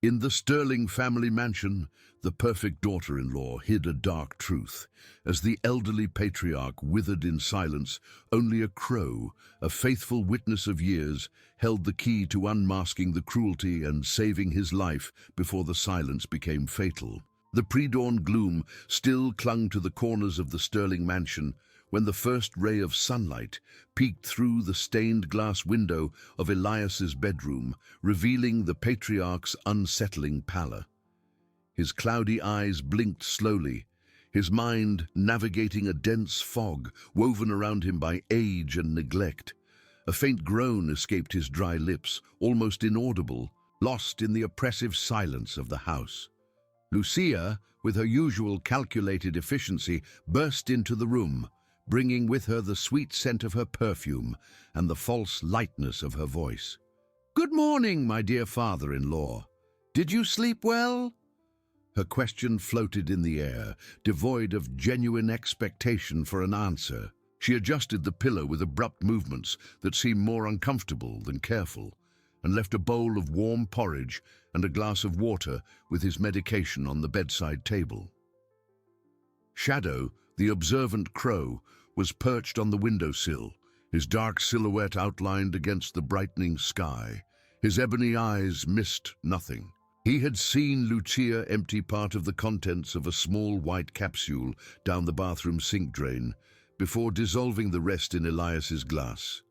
In the Sterling family mansion, the perfect daughter-in-law hid a dark truth. As the elderly patriarch withered in silence, only a crow, a faithful witness of years, held the key to unmasking the cruelty and saving his life before the silence became fatal. The pre-dawn gloom still clung to the corners of the Sterling mansion when the first ray of sunlight peeked through the stained glass window of Elias's bedroom, revealing the patriarch's unsettling pallor. His cloudy eyes blinked slowly, his mind navigating a dense fog woven around him by age and neglect. A faint groan escaped his dry lips, almost inaudible, lost in the oppressive silence of the house. Lucia, with her usual calculated efficiency, burst into the room, bringing with her the sweet scent of her perfume and the false lightness of her voice. "Good morning, my dear father-in-law. Did you sleep well?" Her question floated in the air, devoid of genuine expectation for an answer. She adjusted the pillow with abrupt movements that seemed more uncomfortable than careful, and left a bowl of warm porridge and a glass of water with his medication on the bedside table. Shadow, the observant crow, was perched on the windowsill, his dark silhouette outlined against the brightening sky. His ebony eyes missed nothing. He had seen Lucia empty part of the contents of a small white capsule down the bathroom sink drain before dissolving the rest in Elias's glass.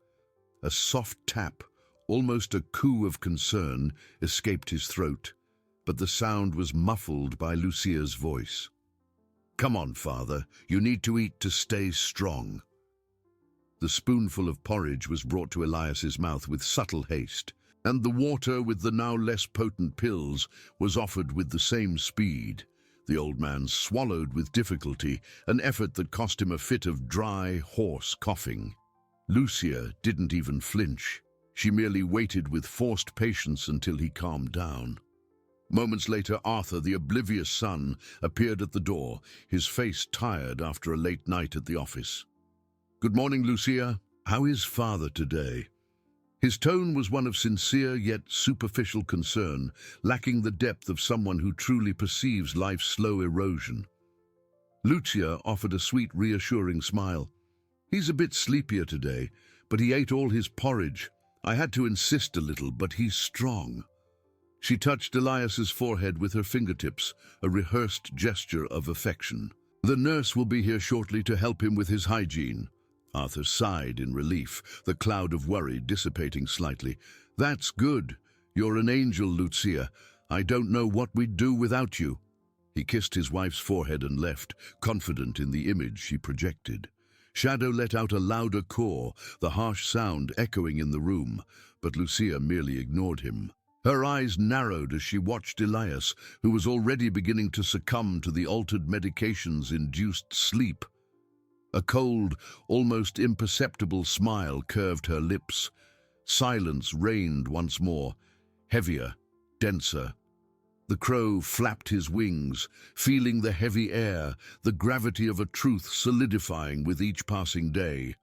A soft tap, almost a coo of concern, escaped his throat, but the sound was muffled by Lucia's voice. "Come on, father, you need to eat to stay strong." The spoonful of porridge was brought to Elias's mouth with subtle haste, and the water with the now less potent pills was offered with the same speed. The old man swallowed with difficulty, an effort that cost him a fit of dry, hoarse coughing. Lucia didn't even flinch. She merely waited with forced patience until he calmed down. Moments later, Arthur, the oblivious son, appeared at the door, his face tired after a late night at the office. "Good morning, Lucia. How is father today?" His tone was one of sincere yet superficial concern, lacking the depth of someone who truly perceives life's slow erosion. Lucia offered a sweet, reassuring smile. "He's a bit sleepier today, but he ate all his porridge. I had to insist a little, but he's strong." She touched Elias's forehead with her fingertips, a rehearsed gesture of affection. "The nurse will be here shortly to help him with his hygiene." Arthur sighed in relief, the cloud of worry dissipating slightly. "That's good. You're an angel, Lucia. I don't know what we'd do without you." He kissed his wife's forehead and left, confident in the image she projected. Shadow let out a louder caw, the harsh sound echoing in the room, but Lucia merely ignored him. Her eyes narrowed as she watched Elias, who was already beginning to succumb to the altered medications-induced sleep. A cold, almost imperceptible smile curved her lips. Silence reigned once more, heavier, denser. The crow flapped his wings, feeling the heavy air, the gravity of a truth solidifying with each passing day.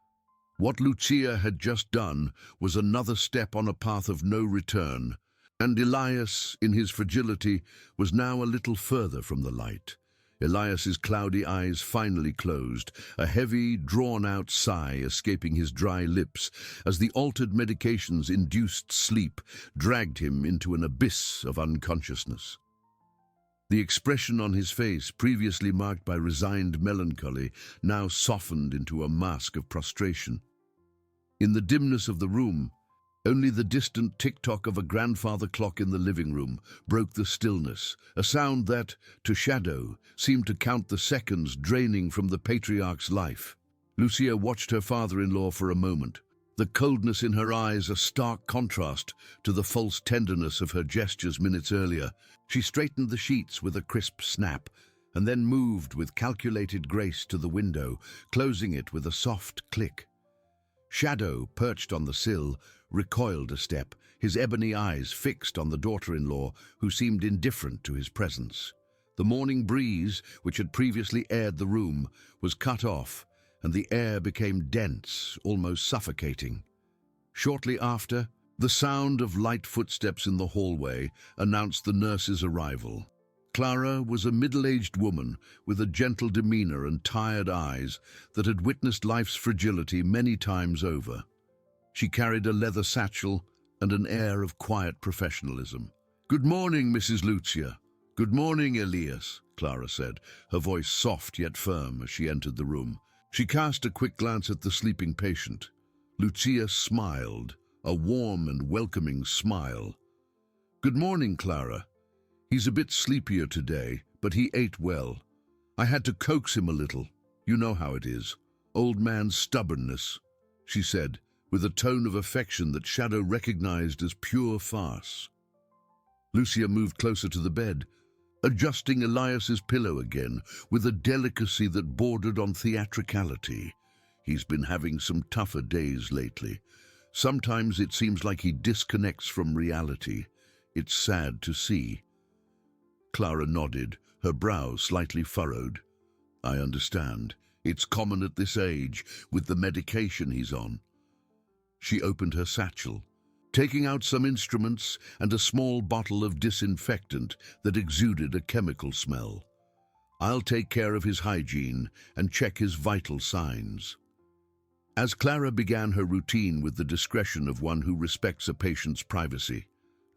What Lucia had just done was another step on a path of no return, and Elias, in his fragility, was now a little further from the light. Elias's cloudy eyes finally closed, a heavy, drawn-out sigh escaping his dry lips as the altered medications-induced sleep dragged him into an abyss of unconsciousness. The expression on his face, previously marked by resigned melancholy, now softened into a mask of prostration. In the dimness of the room, only the distant tick-tock of a grandfather clock in the living room broke the stillness, a sound that, to Shadow, seemed to count the seconds draining from the patriarch's life. Lucia watched her father-in-law for a moment, the coldness in her eyes a stark contrast to the false tenderness of her gestures minutes earlier. She straightened the sheets with a crisp snap, and then moved with calculated grace to the window, closing it with a soft click. Shadow, perched on the sill, recoiled a step, his ebony eyes fixed on the daughter-in-law, who seemed indifferent to his presence. The morning breeze, which had previously aired the room, was cut off, and the air became dense, almost suffocating. Shortly after, The sound of light footsteps in the hallway announced the nurse's arrival. Clara was a middle-aged woman with a gentle demeanor and tired eyes that had witnessed life's fragility many times over. She carried a leather satchel and an air of quiet professionalism. "Good morning, Mrs. Lucia." "Good morning, Elias," Clara said, her voice soft yet firm as she entered the room. She cast a quick glance at the sleeping patient. Lucia smiled, a warm and welcoming smile. "Good morning, Clara. He's a bit sleepier today, but he ate well. I had to coax him a little. You know how it is. Old man's stubbornness," she said, with a tone of affection that Shadow recognized as pure farce. Lucia moved closer to the bed, adjusting Elias's pillow again with a delicacy that bordered on theatricality. "He's been having some tougher days lately. Sometimes it seems like he disconnects from reality. It's sad to see." Clara nodded, her brow slightly furrowed. "I understand. It's common at this age, with the medication he's on." She opened her satchel, taking out some instruments and a small bottle of disinfectant that exuded a chemical smell. "I'll take care of his hygiene and check his vital signs." As Clara began her routine with the discretion of one who respects a patient's privacy,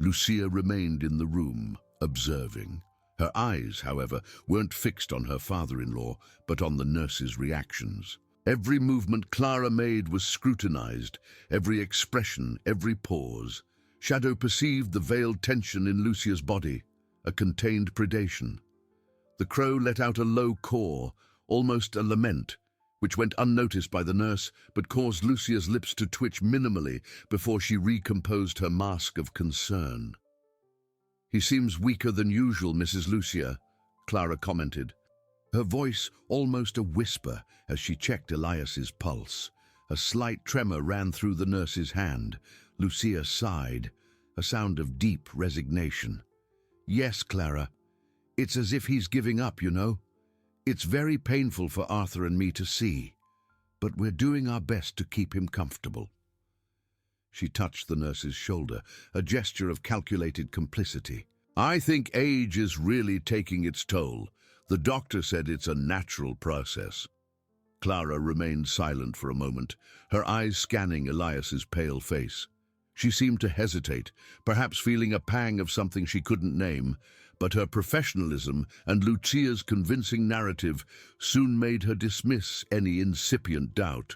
Lucia remained in the room, observing. Her eyes, however, weren't fixed on her father-in-law, but on the nurse's reactions. Every movement Clara made was scrutinized, every expression, every pause. Shadow perceived the veiled tension in Lucia's body, a contained predation. The crow let out a low caw, almost a lament, which went unnoticed by the nurse, but caused Lucia's lips to twitch minimally before she recomposed her mask of concern. "He seems weaker than usual, Mrs. Lucia," Clara commented, her voice almost a whisper as she checked Elias's pulse. A slight tremor ran through the nurse's hand. Lucia sighed, a sound of deep resignation. "Yes, Clara. It's as if he's giving up, you know. It's very painful for Arthur and me to see, but we're doing our best to keep him comfortable." She touched the nurse's shoulder, a gesture of calculated complicity. "I think age is really taking its toll. The doctor said it's a natural process." Clara remained silent for a moment, her eyes scanning Elias's pale face. She seemed to hesitate, perhaps feeling a pang of something she couldn't name, but her professionalism and Lucia's convincing narrative soon made her dismiss any incipient doubt.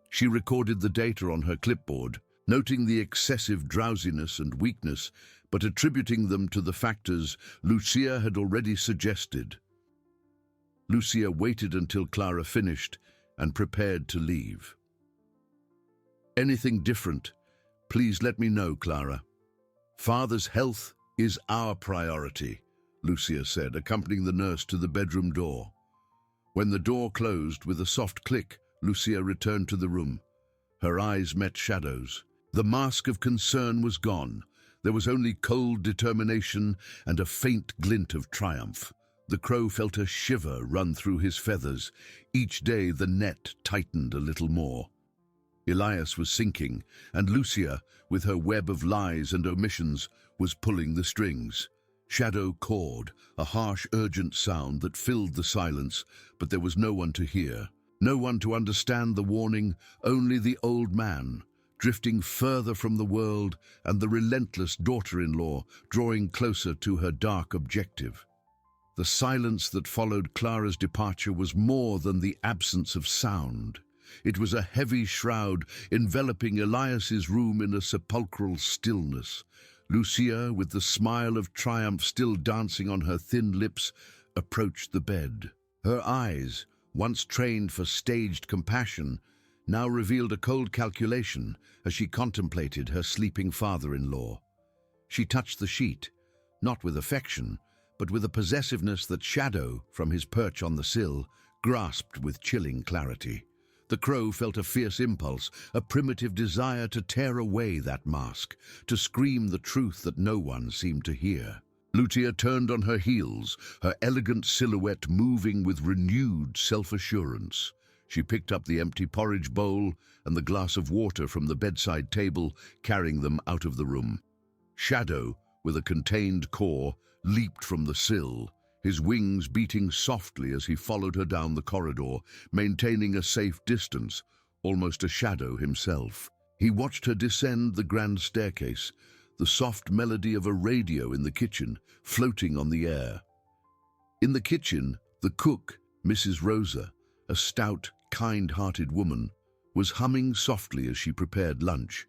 She recorded the data on her clipboard, noting the excessive drowsiness and weakness, but attributing them to the factors Lucia had already suggested. Lucia waited until Clara finished and prepared to leave. "Anything different, please let me know, Clara. Father's health is our priority," Lucia said, accompanying the nurse to the bedroom door. When the door closed with a soft click, Lucia returned to the room. Her eyes met Shadow's. The mask of concern was gone. There was only cold determination and a faint glint of triumph. The crow felt a shiver run through his feathers. Each day the net tightened a little more. Elias was sinking, and Lucia, with her web of lies and omissions, was pulling the strings. Shadow cawed, a harsh, urgent sound that filled the silence, but there was no one to hear. No one to understand the warning, only the old man, drifting further from the world, and the relentless daughter-in-law drawing closer to her dark objective. The silence that followed Clara's departure was more than the absence of sound. It was a heavy shroud enveloping Elias's room in a sepulchral stillness. Lucia, with the smile of triumph still dancing on her thin lips, approached the bed. Her eyes, once trained for staged compassion, now revealed a cold calculation as she contemplated her sleeping father-in-law. She touched the sheet, not with affection, but with a possessiveness that Shadow, from his perch on the sill, grasped with chilling clarity. The crow felt a fierce impulse, a primitive desire to tear away that mask, to scream the truth that no one seemed to hear. Lucia turned on her heels, her elegant silhouette moving with renewed self-assurance. She picked up the empty porridge bowl and the glass of water from the bedside table, carrying them out of the room. Shadow, with a contained core, leaped from the sill, his wings beating softly as he followed her down the corridor, maintaining a safe distance, almost a shadow himself. He watched her descend the grand staircase, the soft melody of a radio in the kitchen floating on the air. In the kitchen, the cook, Mrs. Rosa, a stout, kind-hearted woman, was humming softly as she prepared lunch.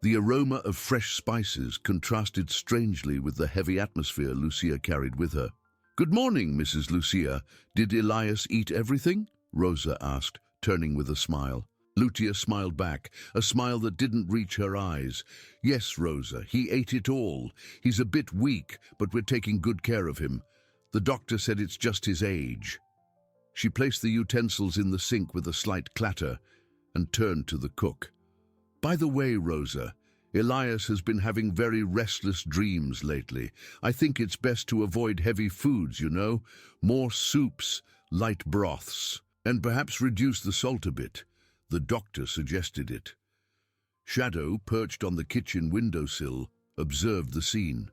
The aroma of fresh spices contrasted strangely with the heavy atmosphere Lucia carried with her. "Good morning, Mrs. Lucia. Did Elias eat everything?" Rosa asked, turning with a smile. Lucia smiled back, a smile that didn't reach her eyes. "Yes, Rosa, he ate it all. He's a bit weak, but we're taking good care of him. The doctor said it's just his age." She placed the utensils in the sink with a slight clatter and turned to the cook. "By the way, Rosa, Elias has been having very restless dreams lately. I think it's best to avoid heavy foods, you know. More soups, light broths, and perhaps reduce the salt a bit." The doctor suggested it. Shadow, perched on the kitchen windowsill, observed the scene.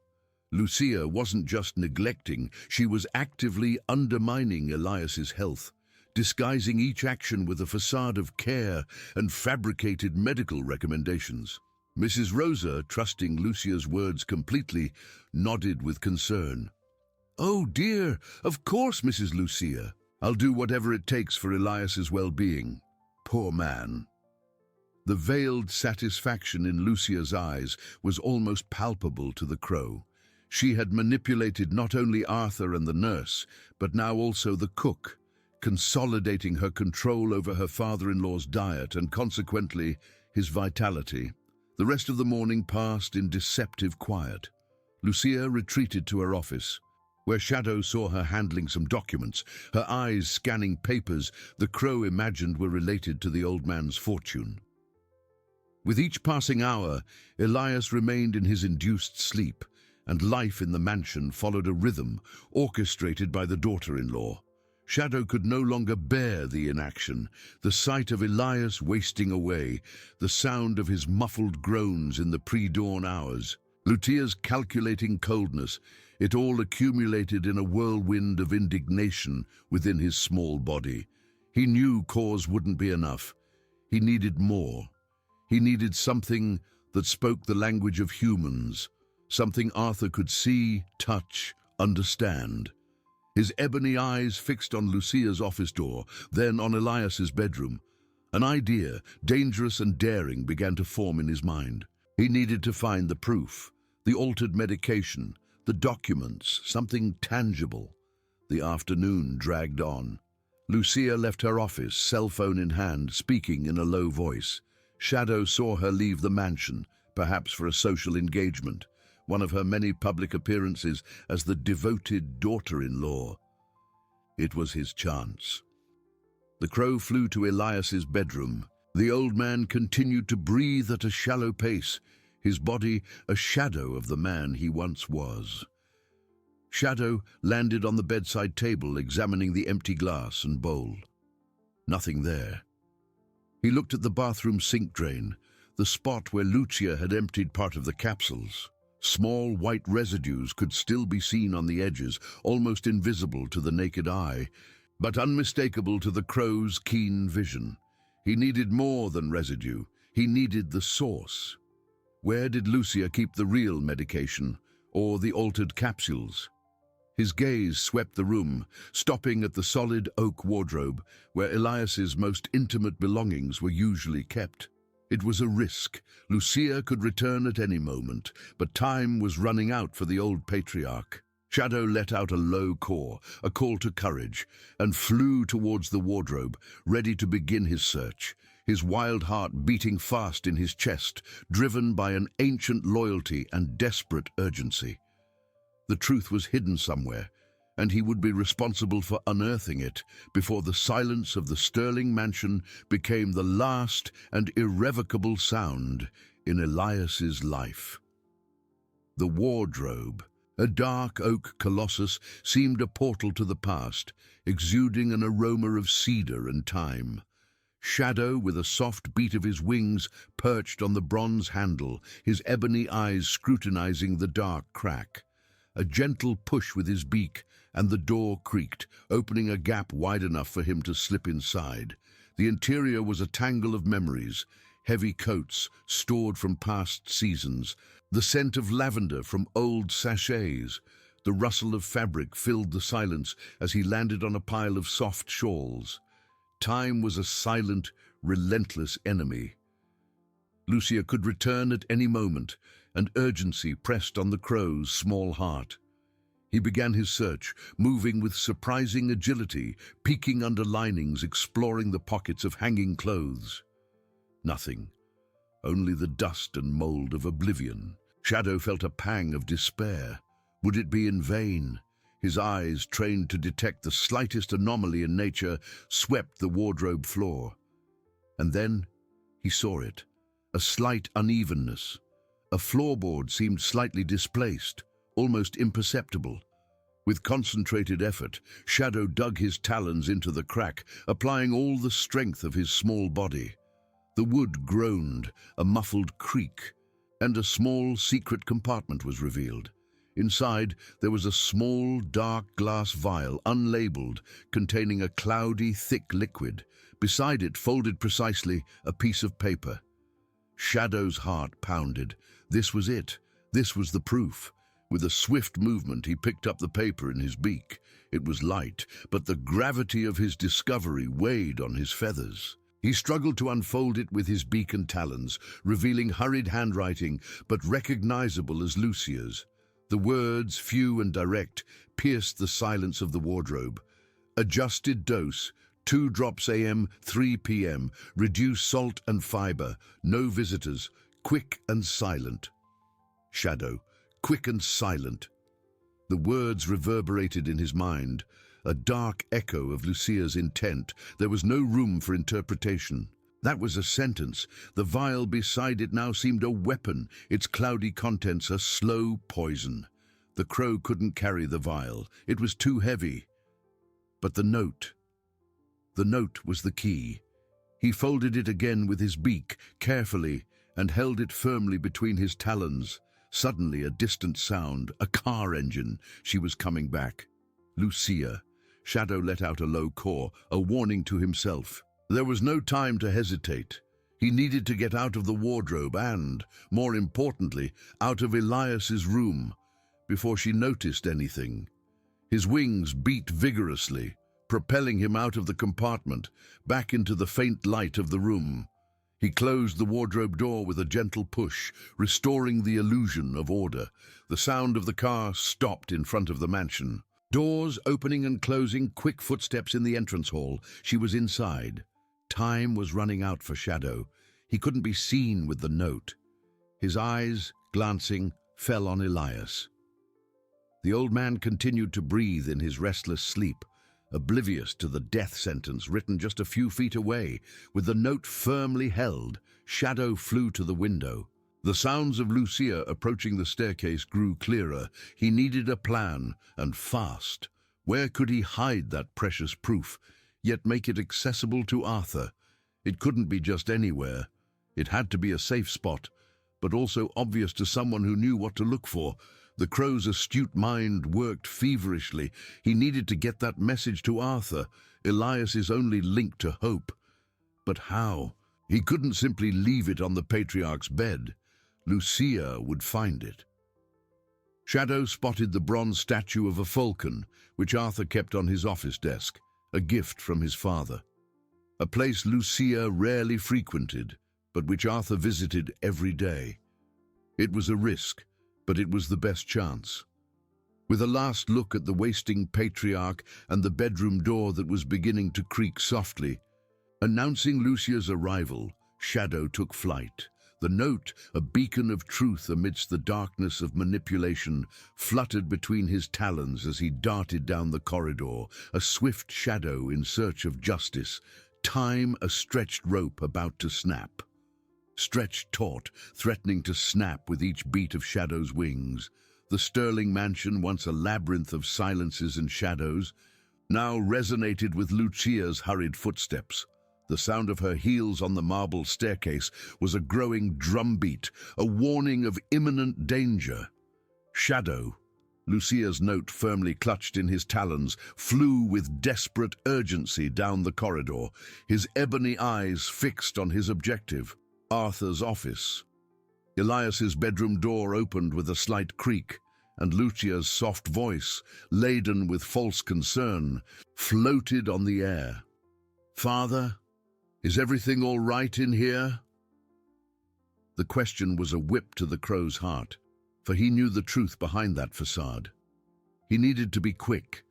Lucia wasn't just neglecting, she was actively undermining Elias's health, disguising each action with a facade of care and fabricated medical recommendations. Mrs. Rosa, trusting Lucia's words completely, nodded with concern. "Oh dear, of course, Mrs. Lucia. I'll do whatever it takes for Elias's well-being. Poor man." The veiled satisfaction in Lucia's eyes was almost palpable to the crow. She had manipulated not only Arthur and the nurse, but now also the cook, consolidating her control over her father-in-law's diet and consequently his vitality. The rest of the morning passed in deceptive quiet. Lucia retreated to her office, where Shadow saw her handling some documents, her eyes scanning papers the crow imagined were related to the old man's fortune. With each passing hour, Elias remained in his induced sleep, and life in the mansion followed a rhythm orchestrated by the daughter-in-law. Shadow could no longer bear the inaction, the sight of Elias wasting away, the sound of his muffled groans in the pre-dawn hours. Lucia's calculating coldness, it all accumulated in a whirlwind of indignation within his small body. He knew cause wouldn't be enough. He needed more. He needed something that spoke the language of humans, something Arthur could see, touch, understand. His ebony eyes fixed on Lucia's office door, then on Elias's bedroom. An idea, dangerous and daring, began to form in his mind. He needed to find the proof, the altered medication, the documents, something tangible. The afternoon dragged on. Lucia left her office, cell phone in hand, speaking in a low voice. Shadow saw her leave the mansion, perhaps for a social engagement, one of her many public appearances as the devoted daughter-in-law. It was his chance. The crow flew to Elias's bedroom. The old man continued to breathe at a shallow pace, his body a shadow of the man he once was. Shadow landed on the bedside table, examining the empty glass and bowl. Nothing there. He looked at the bathroom sink drain, the spot where Lucia had emptied part of the capsules. Small white residues could still be seen on the edges, almost invisible to the naked eye, but unmistakable to the crow's keen vision. He needed more than residue. He needed the source. Where did Lucia keep the real medication, or the altered capsules? His gaze swept the room, stopping at the solid oak wardrobe where Elias's most intimate belongings were usually kept. It was a risk. Lucia could return at any moment, but time was running out for the old patriarch. Shadow let out a low caw, a call to courage, and flew towards the wardrobe, ready to begin his search, his wild heart beating fast in his chest, driven by an ancient loyalty and desperate urgency. The truth was hidden somewhere, and he would be responsible for unearthing it before the silence of the Sterling mansion became the last and irrevocable sound in Elias's life. The wardrobe, a dark oak colossus, seemed a portal to the past, exuding an aroma of cedar and time. Shadow, with a soft beat of his wings, perched on the bronze handle, his ebony eyes scrutinizing the dark crack. A gentle push with his beak, and the door creaked, opening a gap wide enough for him to slip inside. The interior was a tangle of memories, heavy coats stored from past seasons, the scent of lavender from old sachets. The rustle of fabric filled the silence as he landed on a pile of soft shawls. Time was a silent, relentless enemy. Lucia could return at any moment, and urgency pressed on the crow's small heart. He began his search, moving with surprising agility, peeking under linings, exploring the pockets of hanging clothes. Nothing. Only the dust and mold of oblivion. Shadow felt a pang of despair. Would it be in vain? His eyes, trained to detect the slightest anomaly in nature, swept the wardrobe floor. And then he saw it. A slight unevenness. A floorboard seemed slightly displaced, almost imperceptible. With concentrated effort, Shadow dug his talons into the crack, applying all the strength of his small body. The wood groaned, a muffled creak, and a small secret compartment was revealed. Inside, there was a small, dark glass vial, unlabeled, containing a cloudy, thick liquid. Beside it, folded precisely, a piece of paper. Shadow's heart pounded. This was it. This was the proof. With a swift movement, he picked up the paper in his beak. It was light, but the gravity of his discovery weighed on his feathers. He struggled to unfold it with his beak and talons, revealing hurried handwriting, but recognizable as Lucia's. The words, few and direct, pierced the silence of the wardrobe. Adjusted dose, 2 drops AM, 3 PM, reduce salt and fiber, no visitors, quick and silent. Shadow, quick and silent. The words reverberated in his mind, a dark echo of Lucia's intent. There was no room for interpretation. That was a sentence. The vial beside it now seemed a weapon, its cloudy contents a slow poison. The crow couldn't carry the vial. It was too heavy. But the note was the key. He folded it again with his beak, carefully, and held it firmly between his talons. Suddenly, a distant sound, a car engine. She was coming back. Lucia. Shadow let out a low caw, a warning to himself. There was no time to hesitate. He needed to get out of the wardrobe and, more importantly, out of Elias's room, before she noticed anything. His wings beat vigorously, propelling him out of the compartment, back into the faint light of the room. He closed the wardrobe door with a gentle push, restoring the illusion of order. The sound of the car stopped in front of the mansion. Doors opening and closing, quick footsteps in the entrance hall. She was inside. Time was running out for Shadow. He couldn't be seen with the note. His eyes, glancing, fell on Elias. The old man continued to breathe in his restless sleep, oblivious to the death sentence written just a few feet away. With the note firmly held, Shadow flew to the window. The sounds of Lucia approaching the staircase grew clearer. He needed a plan, and fast. Where could he hide that precious proof, yet make it accessible to Arthur? It couldn't be just anywhere. It had to be a safe spot, but also obvious to someone who knew what to look for. The crow's astute mind worked feverishly. He needed to get that message to Arthur, Elias's only link to hope. But how? He couldn't simply leave it on the patriarch's bed. Lucia would find it. Shadow spotted the bronze statue of a falcon, which Arthur kept on his office desk, a gift from his father. A place Lucia rarely frequented, but which Arthur visited every day. It was a risk, but it was the best chance. With a last look at the wasting patriarch and the bedroom door that was beginning to creak softly, announcing Lucia's arrival, Shadow took flight. The note, a beacon of truth amidst the darkness of manipulation, fluttered between his talons as he darted down the corridor, a swift shadow in search of justice, time a stretched rope about to snap. Stretched taut, threatening to snap with each beat of Shadow's wings. The Sterling mansion, once a labyrinth of silences and shadows, now resonated with Lucia's hurried footsteps. The sound of her heels on the marble staircase was a growing drumbeat, a warning of imminent danger. Shadow, Lucia's note firmly clutched in his talons, flew with desperate urgency down the corridor, his ebony eyes fixed on his objective, Arthur's office. Elias's bedroom door opened with a slight creak, and Lucia's soft voice, laden with false concern, floated on the air. "Father, is everything all right in here?" The question was a whip to the crow's heart, for he knew the truth behind that facade. He needed to be quick.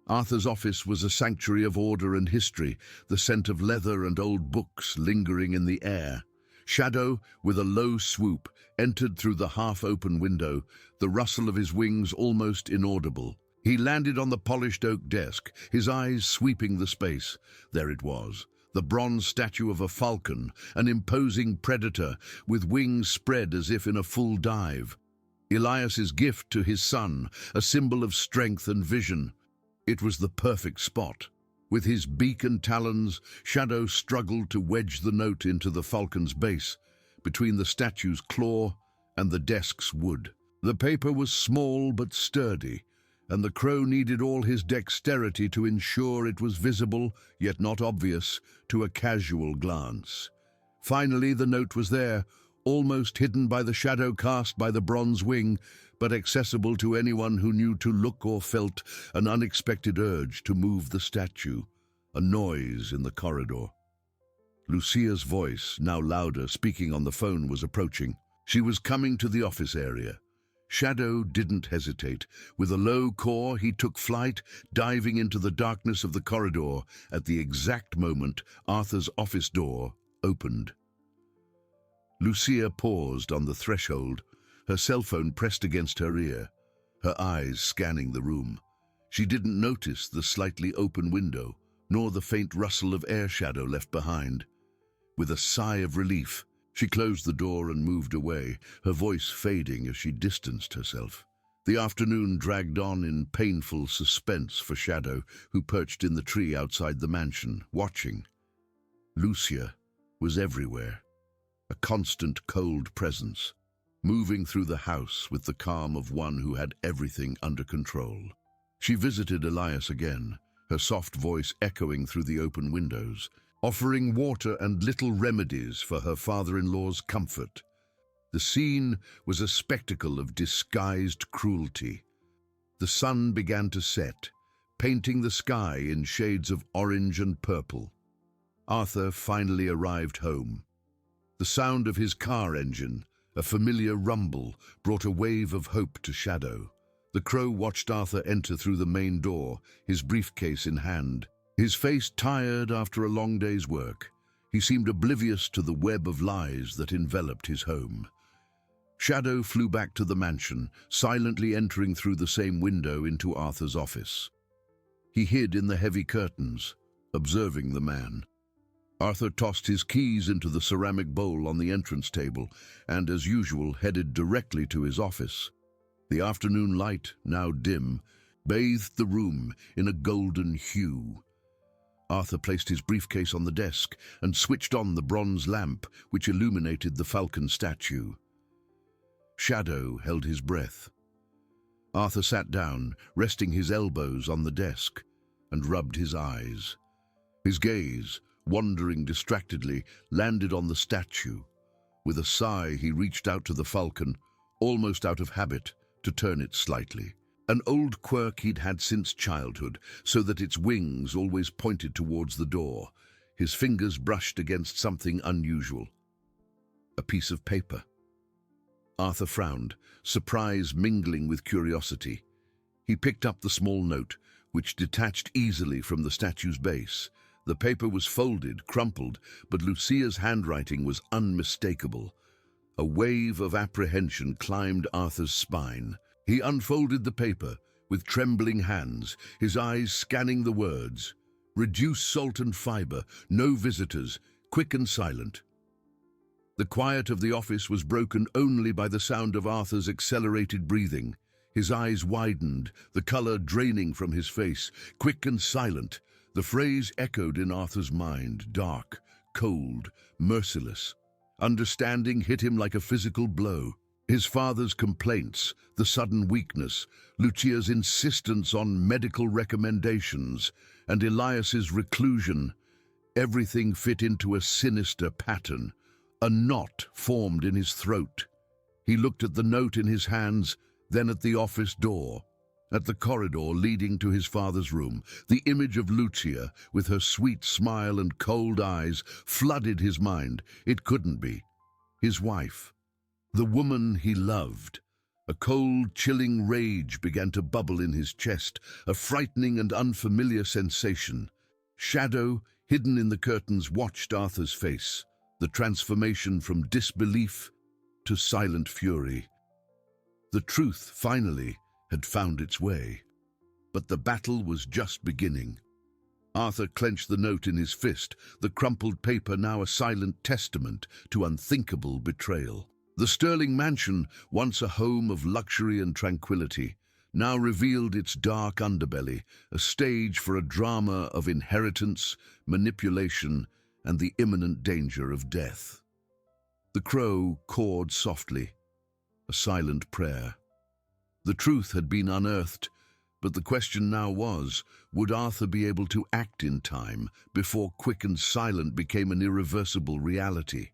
Arthur's office was a sanctuary of order and history, the scent of leather and old books lingering in the air. Shadow, with a low swoop, entered through the half-open window, the rustle of his wings almost inaudible. He landed on the polished oak desk, his eyes sweeping the space. There it was, the bronze statue of a falcon, an imposing predator, with wings spread as if in a full dive. Elias's gift to his son, a symbol of strength and vision. It was the perfect spot. With his beak and talons, Shadow struggled to wedge the note into the falcon's base, between the statue's claw and the desk's wood. The paper was small but sturdy, and the crow needed all his dexterity to ensure it was visible, yet not obvious, to a casual glance. Finally, the note was there, almost hidden by the shadow cast by the bronze wing, but accessible to anyone who knew to look or felt an unexpected urge to move the statue, a noise in the corridor. Lucia's voice, now louder, speaking on the phone, was approaching. She was coming to the office area. Shadow didn't hesitate. With a low caw, he took flight, diving into the darkness of the corridor. At the exact moment, Arthur's office door opened. Lucia paused on the threshold, her cell phone pressed against her ear, her eyes scanning the room. She didn't notice the slightly open window, nor the faint rustle of air shadow left behind. With a sigh of relief, she closed the door and moved away, her voice fading as she distanced herself. The afternoon dragged on in painful suspense for Shadow, who perched in the tree outside the mansion, watching. Lucia was everywhere, a constant cold presence, moving through the house with the calm of one who had everything under control. She visited Elias again, her soft voice echoing through the open windows, offering water and little remedies for her father-in-law's comfort. The scene was a spectacle of disguised cruelty. The sun began to set, painting the sky in shades of orange and purple. Arthur finally arrived home. The sound of his car engine, a familiar rumble, brought a wave of hope to Shadow. The crow watched Arthur enter through the main door, his briefcase in hand. His face tired after a long day's work, he seemed oblivious to the web of lies that enveloped his home. Shadow flew back to the mansion, silently entering through the same window into Arthur's office. He hid in the heavy curtains, observing the man. Arthur tossed his keys into the ceramic bowl on the entrance table and, as usual, headed directly to his office. The afternoon light, now dim, bathed the room in a golden hue. Arthur placed his briefcase on the desk and switched on the bronze lamp which illuminated the falcon statue. Shadow held his breath. Arthur sat down, resting his elbows on the desk, and rubbed his eyes. His gaze, wandering distractedly, landed on the statue. With a sigh, he reached out to the falcon, almost out of habit, to turn it slightly. An old quirk he'd had since childhood, so that its wings always pointed towards the door. His fingers brushed against something unusual. A piece of paper. Arthur frowned, surprise mingling with curiosity. He picked up the small note, which detached easily from the statue's base. The paper was folded, crumpled, but Lucia's handwriting was unmistakable. A wave of apprehension climbed Arthur's spine. He unfolded the paper with trembling hands, his eyes scanning the words. Reduce salt and fiber, no visitors, quick and silent. The quiet of the office was broken only by the sound of Arthur's accelerated breathing. His eyes widened, the color draining from his face. Quick and silent. The phrase echoed in Arthur's mind, dark, cold, merciless. Understanding hit him like a physical blow. His father's complaints, the sudden weakness, Lucia's insistence on medical recommendations, and Elias's reclusion, everything fit into a sinister pattern. A knot formed in his throat. He looked at the note in his hands, then at the office door, at the corridor leading to his father's room. The image of Lucia, with her sweet smile and cold eyes, flooded his mind. It couldn't be. His wife. The woman he loved. A cold, chilling rage began to bubble in his chest, a frightening and unfamiliar sensation. Shadow, hidden in the curtains, watched Arthur's face, the transformation from disbelief to silent fury. The truth, finally, had found its way. But the battle was just beginning. Arthur clenched the note in his fist, the crumpled paper now a silent testament to unthinkable betrayal. The Sterling mansion, once a home of luxury and tranquility, now revealed its dark underbelly, a stage for a drama of inheritance, manipulation, and the imminent danger of death. The crow cawed softly, a silent prayer. The truth had been unearthed, but the question now was, would Arthur be able to act in time before quick and silent became an irreversible reality?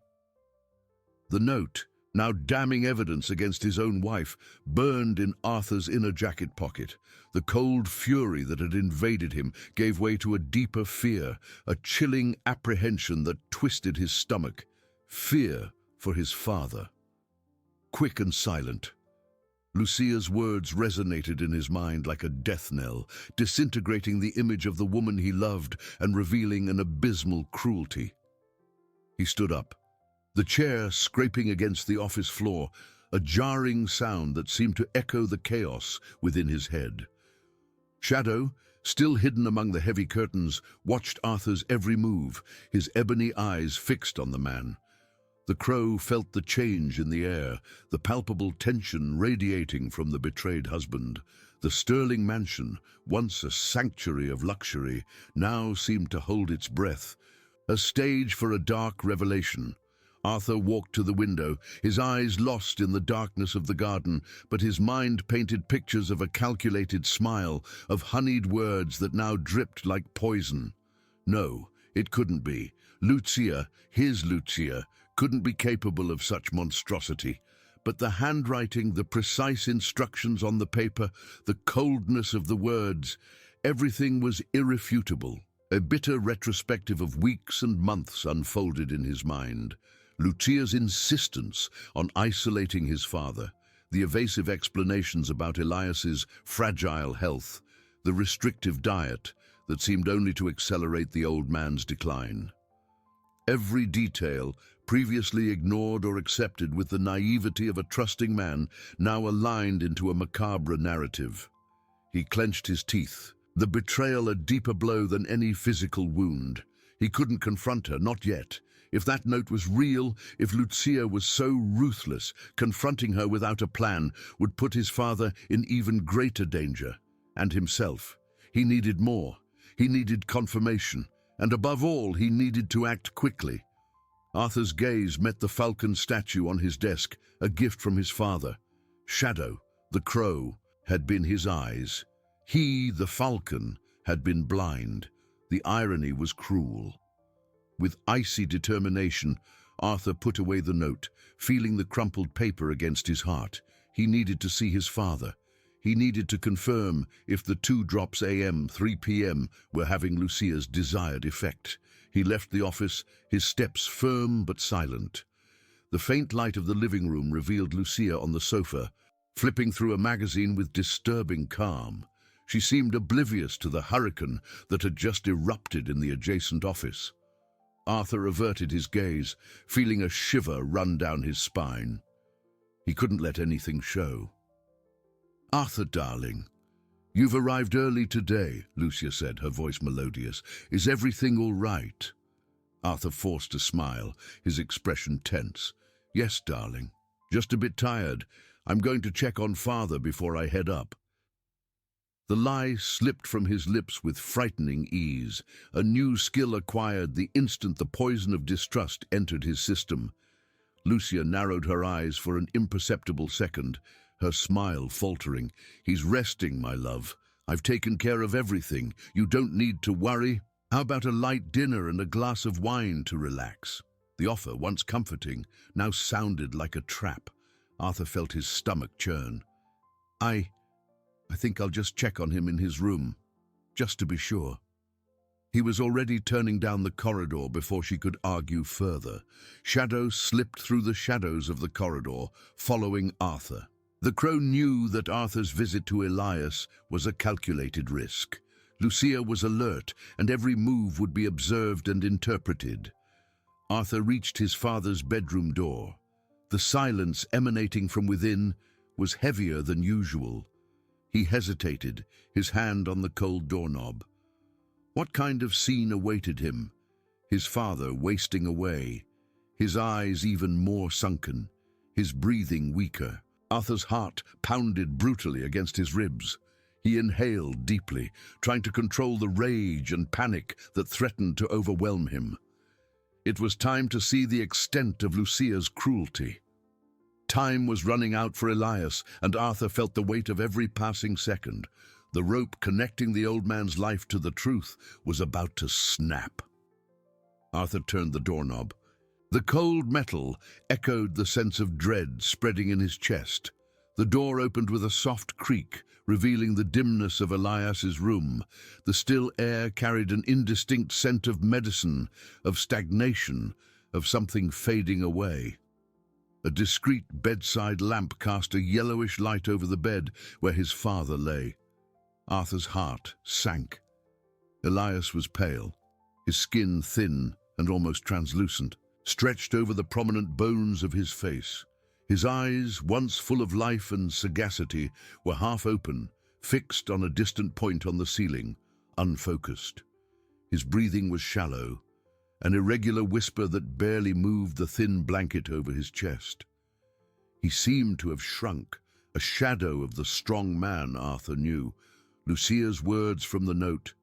The note, now damning evidence against his own wife, burned in Arthur's inner jacket pocket. The cold fury that had invaded him gave way to a deeper fear, a chilling apprehension that twisted his stomach. Fear for his father. Quick and silent. Lucia's words resonated in his mind like a death knell, disintegrating the image of the woman he loved and revealing an abysmal cruelty. He stood up, the chair scraping against the office floor, a jarring sound that seemed to echo the chaos within his head. Shadow, still hidden among the heavy curtains, watched Arthur's every move, his ebony eyes fixed on the man. The crow felt the change in the air, the palpable tension radiating from the betrayed husband. The Sterling mansion, once a sanctuary of luxury, now seemed to hold its breath, a stage for a dark revelation. Arthur walked to the window, his eyes lost in the darkness of the garden, but his mind painted pictures of a calculated smile, of honeyed words that now dripped like poison. No, it couldn't be. Lucia, his Lucia, couldn't be capable of such monstrosity. But the handwriting, the precise instructions on the paper, the coldness of the words, everything was irrefutable. A bitter retrospective of weeks and months unfolded in his mind. Lucia's insistence on isolating his father, the evasive explanations about Elias's fragile health, the restrictive diet that seemed only to accelerate the old man's decline. Every detail, previously ignored or accepted with the naivety of a trusting man, now aligned into a macabre narrative. He clenched his teeth, the betrayal a deeper blow than any physical wound. He couldn't confront her, not yet. If that note was real, if Lucia was so ruthless, confronting her without a plan would put his father in even greater danger. And himself. He needed more. He needed confirmation. And above all, he needed to act quickly. Arthur's gaze met the falcon statue on his desk, a gift from his father. Shadow, the crow, had been his eyes. He, the falcon, had been blind. The irony was cruel. With icy determination, Arthur put away the note, feeling the crumpled paper against his heart. He needed to see his father. He needed to confirm if the 2 drops a.m., 3 p.m. were having Lucia's desired effect. He left the office, his steps firm but silent. The faint light of the living room revealed Lucia on the sofa, flipping through a magazine with disturbing calm. She seemed oblivious to the hurricane that had just erupted in the adjacent office. Arthur averted his gaze, feeling a shiver run down his spine. He couldn't let anything show. "Arthur, darling, you've arrived early today," Lucia said, her voice melodious. "Is everything all right?" Arthur forced a smile, his expression tense. "Yes, darling. Just a bit tired. I'm going to check on Father before I head up." The lie slipped from his lips with frightening ease, a new skill acquired the instant the poison of distrust entered his system. Lucia narrowed her eyes for an imperceptible second, her smile faltering. "He's resting, my love. I've taken care of everything. You don't need to worry. How about a light dinner and a glass of wine to relax?" The offer, once comforting, now sounded like a trap. Arthur felt his stomach churn. I think I'll just check on him in his room, just to be sure." He was already turning down the corridor before she could argue further. Shadow slipped through the shadows of the corridor, following Arthur. The crow knew that Arthur's visit to Elias was a calculated risk. Lucia was alert, and every move would be observed and interpreted. Arthur reached his father's bedroom door. The silence emanating from within was heavier than usual. He hesitated, his hand on the cold doorknob. What kind of scene awaited him? His father wasting away, his eyes even more sunken, his breathing weaker. Arthur's heart pounded brutally against his ribs. He inhaled deeply, trying to control the rage and panic that threatened to overwhelm him. It was time to see the extent of Lucia's cruelty. Time was running out for Elias, and Arthur felt the weight of every passing second. The rope connecting the old man's life to the truth was about to snap. Arthur turned the doorknob. The cold metal echoed the sense of dread spreading in his chest. The door opened with a soft creak, revealing the dimness of Elias's room. The still air carried an indistinct scent of medicine, of stagnation, of something fading away. A discreet bedside lamp cast a yellowish light over the bed where his father lay. Arthur's heart sank. Elias was pale, his skin thin and almost translucent, stretched over the prominent bones of his face. His eyes, once full of life and sagacity, were half open, fixed on a distant point on the ceiling, unfocused. His breathing was shallow, an irregular whisper that barely moved the thin blanket over his chest. He seemed to have shrunk, a shadow of the strong man Arthur knew. Lucia's words from the note,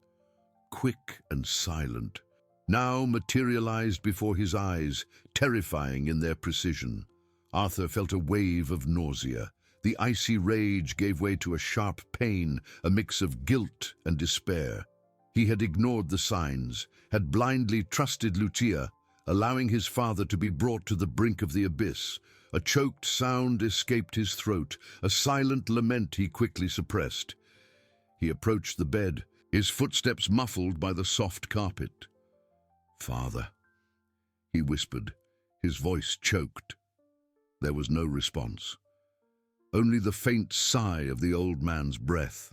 quick and silent, now materialized before his eyes, terrifying in their precision. Arthur felt a wave of nausea. The icy rage gave way to a sharp pain, a mix of guilt and despair. He had ignored the signs, had blindly trusted Lucia, allowing his father to be brought to the brink of the abyss. A choked sound escaped his throat, a silent lament he quickly suppressed. He approached the bed, his footsteps muffled by the soft carpet. "Father," he whispered, his voice choked. There was no response, only the faint sigh of the old man's breath.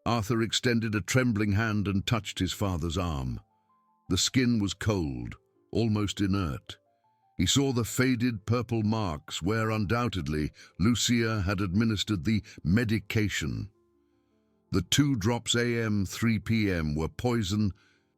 Arthur extended a trembling hand and touched his father's arm. The skin was cold, almost inert. He saw the faded purple marks where undoubtedly Lucia had administered the medication. The 2 drops AM, 3 PM were poison,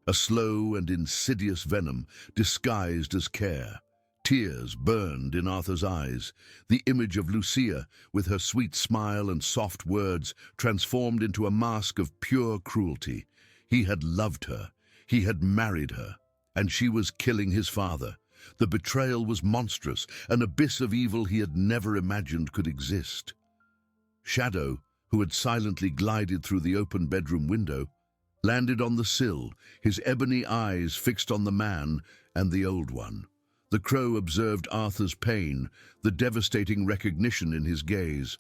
a slow and insidious venom disguised as care. Tears burned in Arthur's eyes. The image of Lucia, with her sweet smile and soft words, transformed into a mask of pure cruelty. He had loved her, he had married her, and she was killing his father. The betrayal was monstrous, an abyss of evil he had never imagined could exist. Shadow, who had silently glided through the open bedroom window, landed on the sill, his ebony eyes fixed on the man and the old one. The crow observed Arthur's pain, the devastating recognition in his gaze.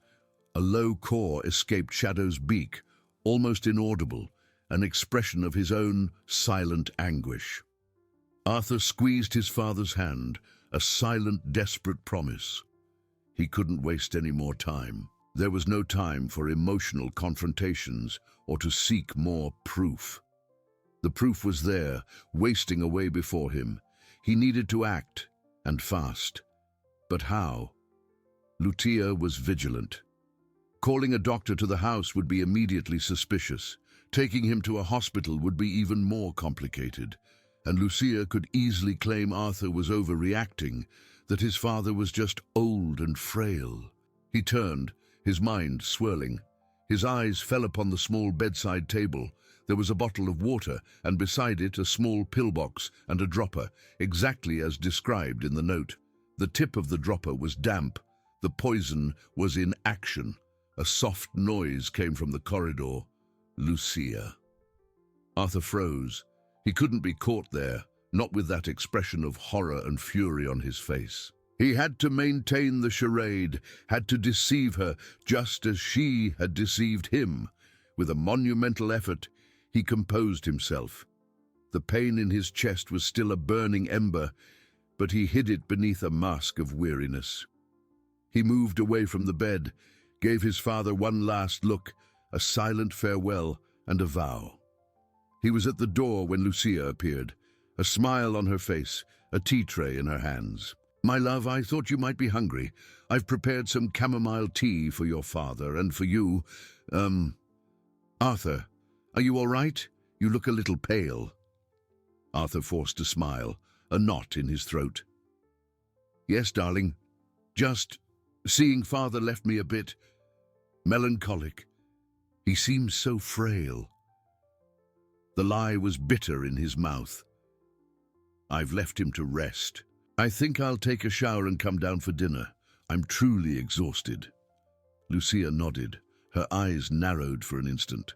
A low caw escaped Shadow's beak, almost inaudible, an expression of his own silent anguish. Arthur squeezed his father's hand, a silent, desperate promise. He couldn't waste any more time. There was no time for emotional confrontations or to seek more proof. The proof was there, wasting away before him. He needed to act, and fast. But how? Lucia was vigilant. Calling a doctor to the house would be immediately suspicious. Taking him to a hospital would be even more complicated. And Lucia could easily claim Arthur was overreacting, that his father was just old and frail. He turned, his mind swirling. His eyes fell upon the small bedside table. There was a bottle of water, and beside it a small pillbox and a dropper, exactly as described in the note. The tip of the dropper was damp. The poison was in action. A soft noise came from the corridor. Lucia. Arthur froze. He couldn't be caught there, not with that expression of horror and fury on his face. He had to maintain the charade, had to deceive her, just as she had deceived him. With a monumental effort, he composed himself. The pain in his chest was still a burning ember, but he hid it beneath a mask of weariness. He moved away from the bed, gave his father one last look, a silent farewell and a vow. He was at the door when Lucia appeared, a smile on her face, a tea tray in her hands. "My love, I thought you might be hungry. I've prepared some chamomile tea for your father and for you. Arthur, are you all right? You look a little pale." Arthur forced a smile, a knot in his throat. "Yes, darling. Just seeing father left me a bit melancholic. He seems so frail." The lie was bitter in his mouth. "I've left him to rest. I think I'll take a shower and come down for dinner. I'm truly exhausted." Lucia nodded. Her eyes narrowed for an instant.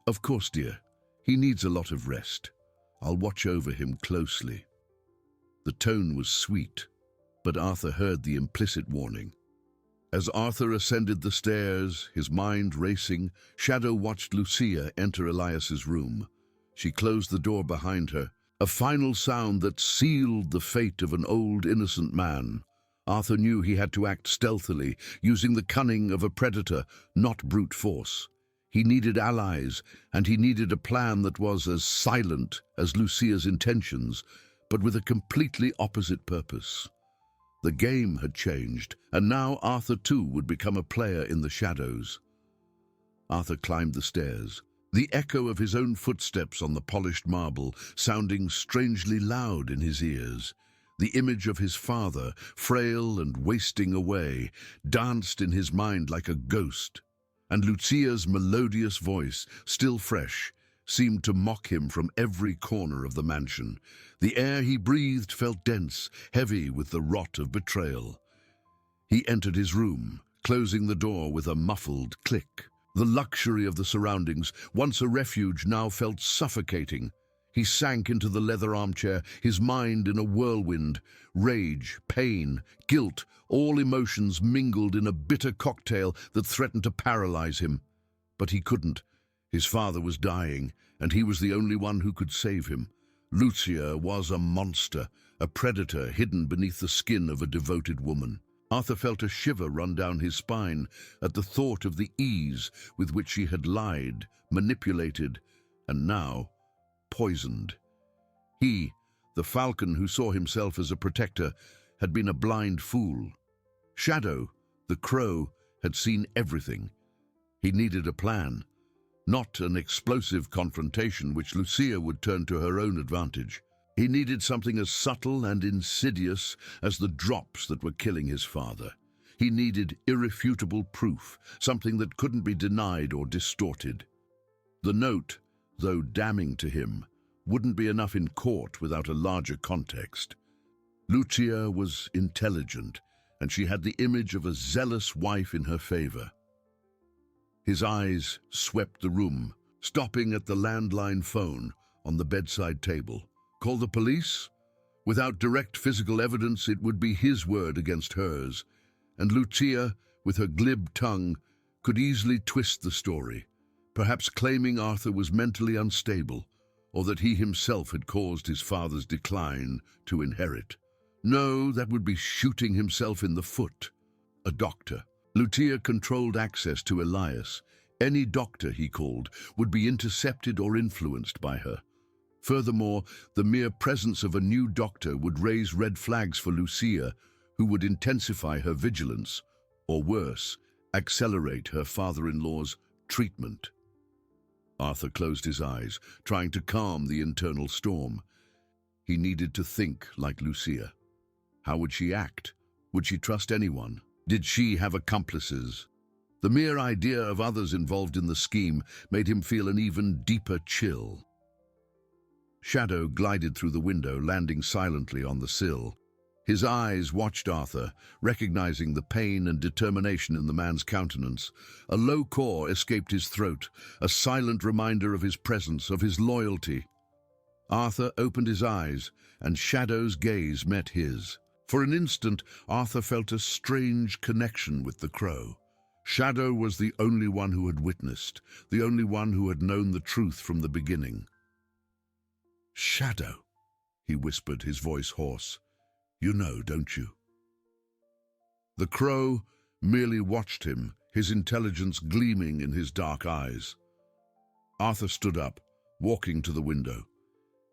"Of course, dear. He needs a lot of rest. I'll watch over him closely." The tone was sweet, but Arthur heard the implicit warning. As Arthur ascended the stairs, his mind racing, Shadow watched Lucia enter Elias's room. She closed the door behind her, a final sound that sealed the fate of an old, innocent man. Arthur knew he had to act stealthily, using the cunning of a predator, not brute force. He needed allies, and he needed a plan that was as silent as Lucia's intentions, but with a completely opposite purpose. The game had changed, and now Arthur too would become a player in the shadows. Arthur climbed the stairs, the echo of his own footsteps on the polished marble sounding strangely loud in his ears. The image of his father, frail and wasting away, danced in his mind like a ghost, and Lucia's melodious voice, still fresh, seemed to mock him from every corner of the mansion. The air he breathed felt dense, heavy with the rot of betrayal. He entered his room, closing the door with a muffled click. The luxury of the surroundings, once a refuge, now felt suffocating. He sank into the leather armchair, his mind in a whirlwind. Rage, pain, guilt, all emotions mingled in a bitter cocktail that threatened to paralyze him. But he couldn't. His father was dying, and he was the only one who could save him. Lucia was a monster, a predator hidden beneath the skin of a devoted woman. Arthur felt a shiver run down his spine at the thought of the ease with which she had lied, manipulated, and now poisoned. He, the falcon who saw himself as a protector, had been a blind fool. Shadow, the crow, had seen everything. He needed a plan, not an explosive confrontation which Lucia would turn to her own advantage. He needed something as subtle and insidious as the drops that were killing his father. He needed irrefutable proof, something that couldn't be denied or distorted. The note, though damning to him, wouldn't be enough in court without a larger context. Lucia was intelligent, and she had the image of a zealous wife in her favor. His eyes swept the room, stopping at the landline phone on the bedside table. Call the police? Without direct physical evidence, it would be his word against hers, and Lucia, with her glib tongue, could easily twist the story, perhaps claiming Arthur was mentally unstable, or that he himself had caused his father's decline to inherit. No, that would be shooting himself in the foot. A doctor. Lucia controlled access to Elias. Any doctor, he called, would be intercepted or influenced by her. Furthermore, the mere presence of a new doctor would raise red flags for Lucia, who would intensify her vigilance, or worse, accelerate her father-in-law's treatment. Arthur closed his eyes, trying to calm the internal storm. He needed to think like Lucia. How would she act? Would she trust anyone? Did she have accomplices? The mere idea of others involved in the scheme made him feel an even deeper chill. Shadow glided through the window, landing silently on the sill. His eyes watched Arthur, recognizing the pain and determination in the man's countenance. A low caw escaped his throat, a silent reminder of his presence, of his loyalty. Arthur opened his eyes, and Shadow's gaze met his. For an instant, Arthur felt a strange connection with the crow. Shadow was the only one who had witnessed, the only one who had known the truth from the beginning. "Shadow," he whispered, his voice hoarse. "You know, don't you?" The crow merely watched him, his intelligence gleaming in his dark eyes. Arthur stood up, walking to the window.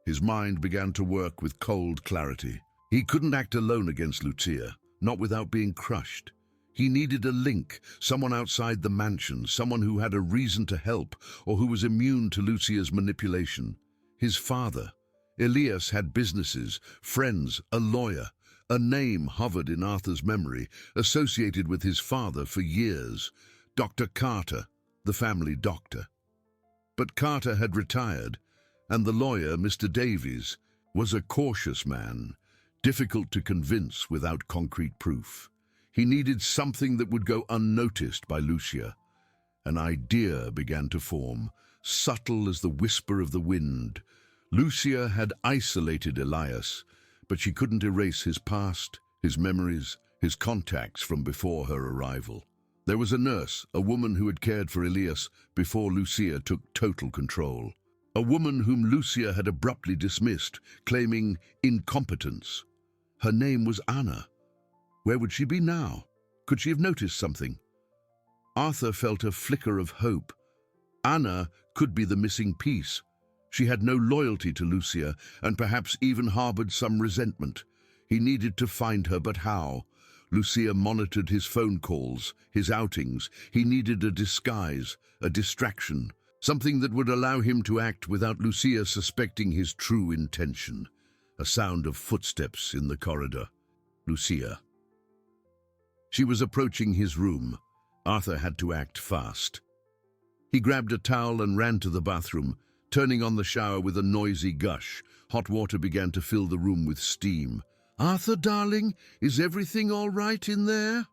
His mind began to work with cold clarity. He couldn't act alone against Lucia, not without being crushed. He needed a link, someone outside the mansion, someone who had a reason to help or who was immune to Lucia's manipulation. His father. Elias had businesses, friends, a lawyer. A name hovered in Arthur's memory, associated with his father for years. Dr. Carter, the family doctor. But Carter had retired, and the lawyer, Mr. Davies, was a cautious man, difficult to convince without concrete proof. He needed something that would go unnoticed by Lucia. An idea began to form, subtle as the whisper of the wind. Lucia had isolated Elias, but she couldn't erase his past, his memories, his contacts from before her arrival. There was a nurse, a woman who had cared for Elias before Lucia took total control. A woman whom Lucia had abruptly dismissed, claiming incompetence. Her name was Anna. Where would she be now? Could she have noticed something? Arthur felt a flicker of hope. Anna could be the missing piece. She had no loyalty to Lucia and perhaps even harbored some resentment. He needed to find her, but how? Lucia monitored his phone calls, his outings. He needed a disguise, a distraction, something that would allow him to act without Lucia suspecting his true intention. A sound of footsteps in the corridor. Lucia. She was approaching his room. Arthur had to act fast. He grabbed a towel and ran to the bathroom, turning on the shower with a noisy gush. Hot water began to fill the room with steam. "Arthur, darling, is everything all right in there?"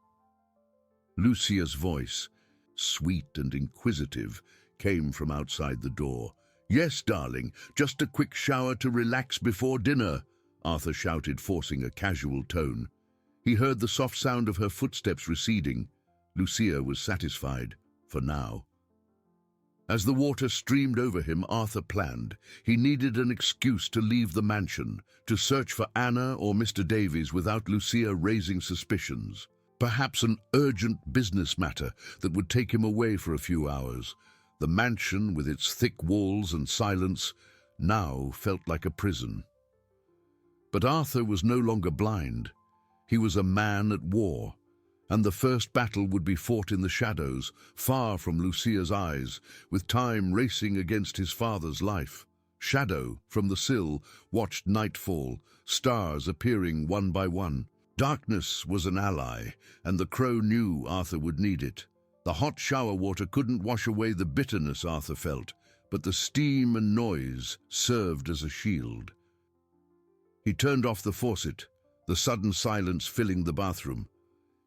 Lucia's voice, sweet and inquisitive, came from outside the door. "Yes, darling, just a quick shower to relax before dinner," Arthur shouted, forcing a casual tone. He heard the soft sound of her footsteps receding. Lucia was satisfied, for now. As the water streamed over him, Arthur planned. He needed an excuse to leave the mansion, to search for Anna or Mr. Davies without Lucia raising suspicions. Perhaps an urgent business matter that would take him away for a few hours. The mansion, with its thick walls and silence, now felt like a prison. But Arthur was no longer blind. He was a man at war, and the first battle would be fought in the shadows, far from Lucia's eyes, with time racing against his father's life. Shadow, from the sill, watched nightfall, stars appearing one by one. Darkness was an ally, and the crow knew Arthur would need it. The hot shower water couldn't wash away the bitterness Arthur felt, but the steam and noise served as a shield. He turned off the faucet, the sudden silence filling the bathroom.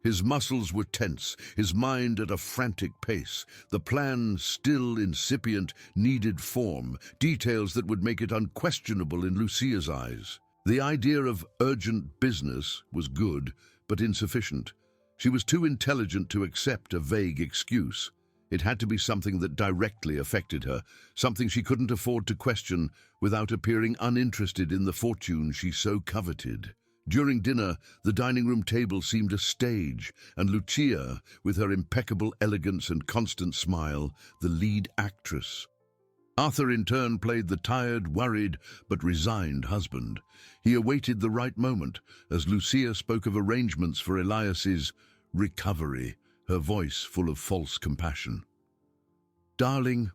His muscles were tense, his mind at a frantic pace. The plan, still incipient, needed form, details that would make it unquestionable in Lucia's eyes. The idea of urgent business was good, but insufficient. She was too intelligent to accept a vague excuse. It had to be something that directly affected her, something she couldn't afford to question without appearing uninterested in the fortune she so coveted. During dinner, the dining room table seemed a stage, and Lucia, with her impeccable elegance and constant smile, the lead actress. Arthur, in turn, played the tired, worried, but resigned husband. He awaited the right moment, as Lucia spoke of arrangements for Elias's recovery, her voice full of false compassion. "Darling,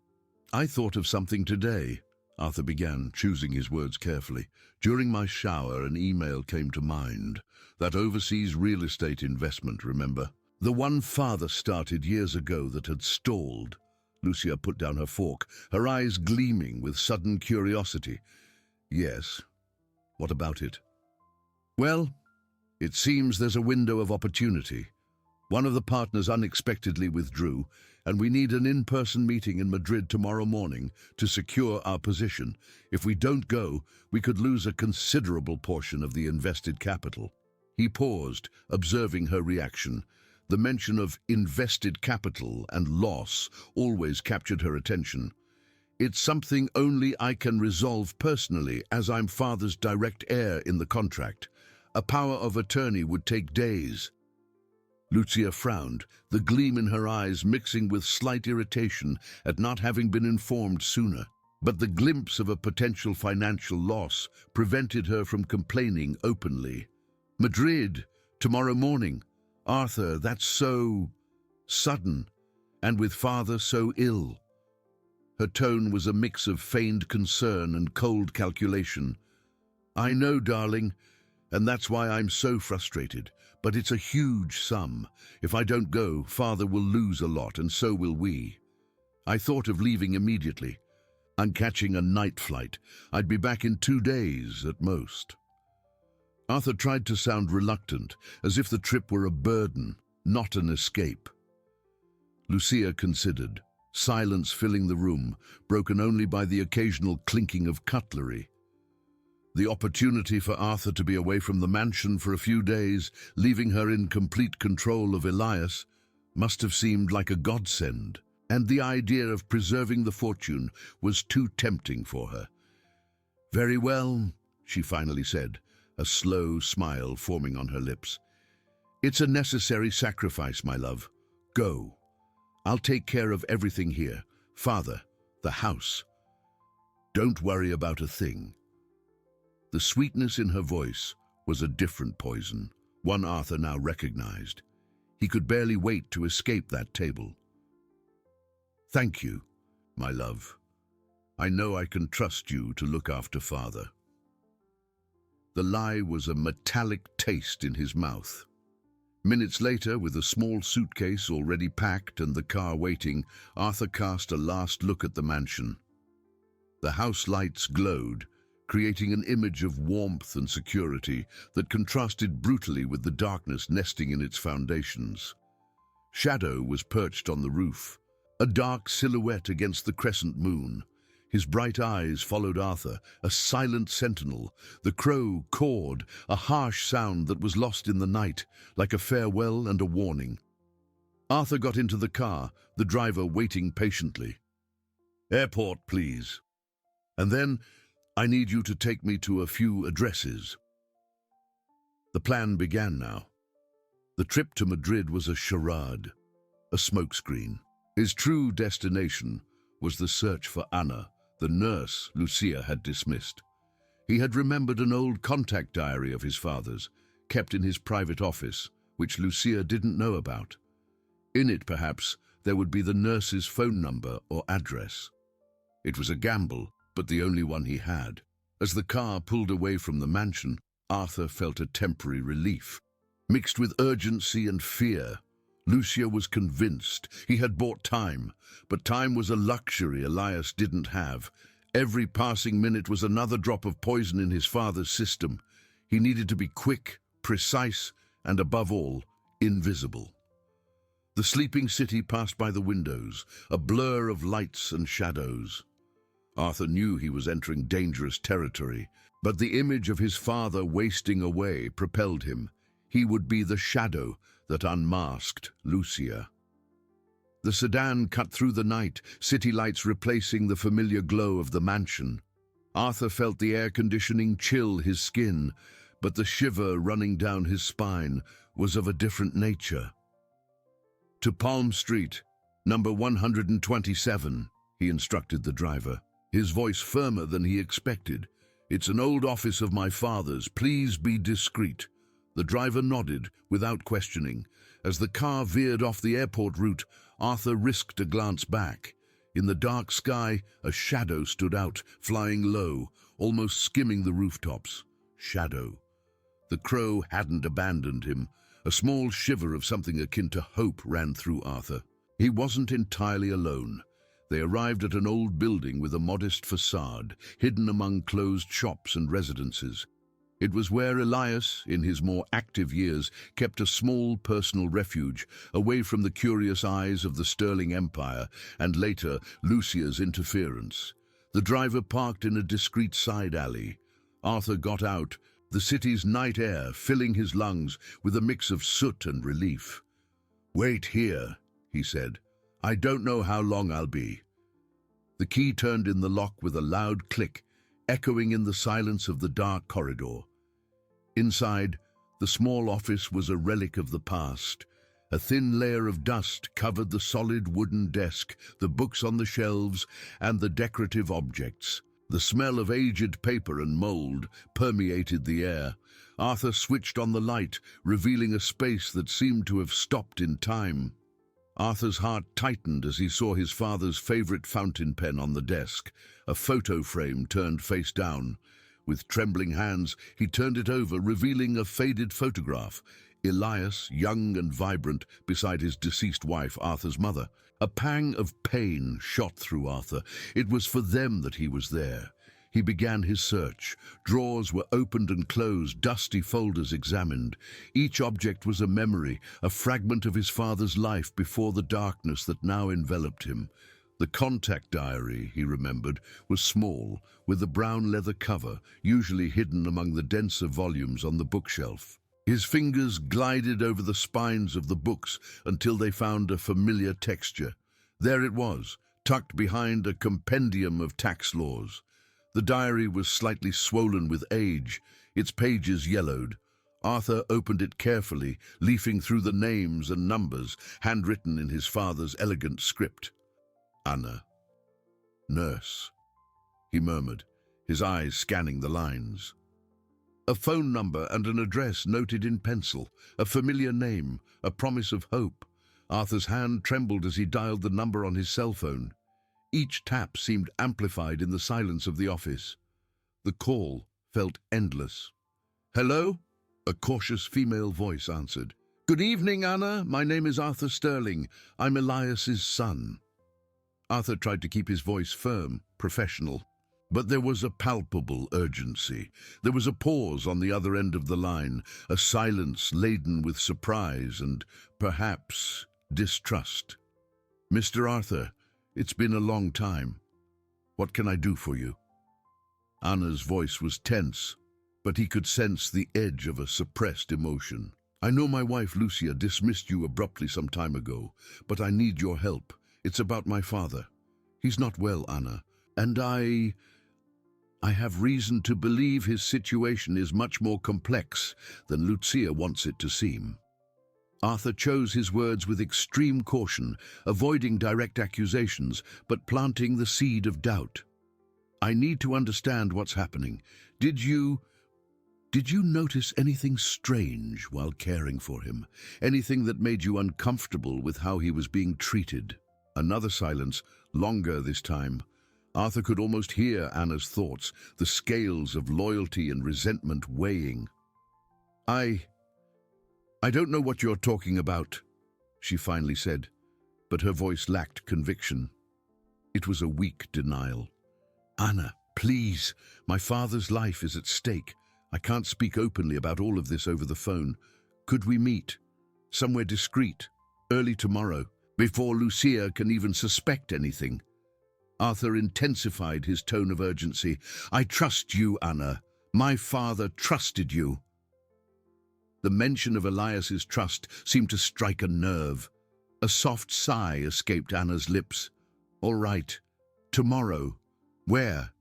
I thought of something today," Arthur began, choosing his words carefully. "During my shower, an email came to mind. That overseas real estate investment, remember? The one father started years ago that had stalled. Lucia put down her fork, her eyes gleaming with sudden curiosity. Yes. What about it? Well, it seems there's a window of opportunity. One of the partners unexpectedly withdrew, and we need an in-person meeting in Madrid tomorrow morning to secure our position. If we don't go, we could lose a considerable portion of the invested capital. He paused, observing her reaction. The mention of invested capital and loss always captured her attention. It's something only I can resolve personally, as I'm father's direct heir in the contract. A power of attorney would take days. Lucia frowned, the gleam in her eyes mixing with slight irritation at not having been informed sooner. But the glimpse of a potential financial loss prevented her from complaining openly. Madrid, tomorrow morning. Arthur, that's so sudden, and with father so ill. Her tone was a mix of feigned concern and cold calculation. I know, darling, and that's why I'm so frustrated, but it's a huge sum. If I don't go, father will lose a lot, and so will we. I thought of leaving immediately. I'm catching a night flight. I'd be back in 2 days at most. Arthur tried to sound reluctant, as if the trip were a burden, not an escape. Lucia considered, silence filling the room, broken only by the occasional clinking of cutlery. The opportunity for Arthur to be away from the mansion for a few days, leaving her in complete control of Elias, must have seemed like a godsend, and the idea of preserving the fortune was too tempting for her. Very well, she finally said, a slow smile forming on her lips. It's a necessary sacrifice, my love. Go. I'll take care of everything here. Father, the house. Don't worry about a thing. The sweetness in her voice was a different poison, one Arthur now recognized. He could barely wait to escape that table. Thank you, my love. I know I can trust you to look after father. The lie was a metallic taste in his mouth. Minutes later, with a small suitcase already packed and the car waiting, Arthur cast a last look at the mansion. The house lights glowed, creating an image of warmth and security that contrasted brutally with the darkness nesting in its foundations. Shadow was perched on the roof, a dark silhouette against the crescent moon. His bright eyes followed Arthur, a silent sentinel. The crow cawed, a harsh sound that was lost in the night, like a farewell and a warning. Arthur got into the car, the driver waiting patiently. Airport, please. And then, I need you to take me to a few addresses. The plan began now. The trip to Madrid was a charade, a smokescreen. His true destination was the search for Anna, the nurse Lucia had dismissed. He had remembered an old contact diary of his father's, kept in his private office, which Lucia didn't know about. In it, perhaps, there would be the nurse's phone number or address. It was a gamble, but the only one he had. As the car pulled away from the mansion, Arthur felt a temporary relief. Mixed with urgency and fear, Lucia was convinced he had bought time, but time was a luxury Elias didn't have. Every passing minute was another drop of poison in his father's system. He needed to be quick, precise, and above all, invisible. The sleeping city passed by the windows, a blur of lights and shadows. Arthur knew he was entering dangerous territory, but the image of his father wasting away propelled him. He would be the shadow that unmasked Lucia. The sedan cut through the night, city lights replacing the familiar glow of the mansion. Arthur felt the air conditioning chill his skin, but the shiver running down his spine was of a different nature. To Palm Street, number 127, he instructed the driver, his voice firmer than he expected. It's an old office of my father's. Please be discreet. The driver nodded, without questioning. As the car veered off the airport route, Arthur risked a glance back. In the dark sky, a shadow stood out, flying low, almost skimming the rooftops. Shadow. The crow hadn't abandoned him, A small shiver of something akin to hope ran through Arthur. He wasn't entirely alone. They arrived at an old building with a modest facade, hidden among closed shops and residences. It was where Elias, in his more active years, kept a small personal refuge, away from the curious eyes of the Sterling Empire and later Lucia's interference. The driver parked in a discreet side alley. Arthur got out, the city's night air filling his lungs with a mix of soot and relief. "Wait here," he said. "I don't know how long I'll be." The key turned in the lock with a loud click, echoing in the silence of the dark corridor. Inside, the small office was a relic of the past. A thin layer of dust covered the solid wooden desk, the books on the shelves, and the decorative objects. The smell of aged paper and mold permeated the air. Arthur switched on the light, revealing a space that seemed to have stopped in time. Arthur's heart tightened as he saw his father's favorite fountain pen on the desk, a photo frame turned face down. With trembling hands, he turned it over, revealing a faded photograph. Elias, young and vibrant, beside his deceased wife, Arthur's mother. A pang of pain shot through Arthur. It was for them that he was there. He began his search. Drawers were opened and closed, dusty folders examined. Each object was a memory, a fragment of his father's life before the darkness that now enveloped him. The contact diary, he remembered, was small, with a brown leather cover, usually hidden among the denser volumes on the bookshelf. His fingers glided over the spines of the books until they found a familiar texture. There it was, tucked behind a compendium of tax laws. The diary was slightly swollen with age, its pages yellowed. Arthur opened it carefully, leafing through the names and numbers, handwritten in his father's elegant script. "Anna. Nurse," he murmured, his eyes scanning the lines. A phone number and an address noted in pencil, a familiar name, a promise of hope. Arthur's hand trembled as he dialed the number on his cell phone. Each tap seemed amplified in the silence of the office. The call felt endless. "Hello?" A cautious female voice answered. "Good evening, Anna. My name is Arthur Sterling. I'm Elias's son." Arthur tried to keep his voice firm, professional. But there was a palpable urgency. There was a pause on the other end of the line, a silence laden with surprise and, perhaps, distrust. "Mr. Arthur, it's been a long time. What can I do for you?" Anna's voice was tense, but he could sense the edge of a suppressed emotion. "I know my wife Lucia dismissed you abruptly some time ago, but I need your help. It's about my father. He's not well, Anna, and I have reason to believe his situation is much more complex than Lucia wants it to seem." Arthur chose his words with extreme caution, avoiding direct accusations, but planting the seed of doubt. "I need to understand what's happening. Did you notice anything strange while caring for him? Anything that made you uncomfortable with how he was being treated?" Another silence, longer this time. Arthur could almost hear Anna's thoughts, the scales of loyalty and resentment weighing. I don't know what you're talking about," she finally said, but her voice lacked conviction. It was a weak denial. "Anna, please, my father's life is at stake. I can't speak openly about all of this over the phone. Could we meet? Somewhere discreet, early tomorrow, before Lucia can even suspect anything?" Arthur intensified his tone of urgency. "I trust you, Anna. My father trusted you." The mention of Elias's trust seemed to strike a nerve. A soft sigh escaped Anna's lips. "All right. Tomorrow. Where?"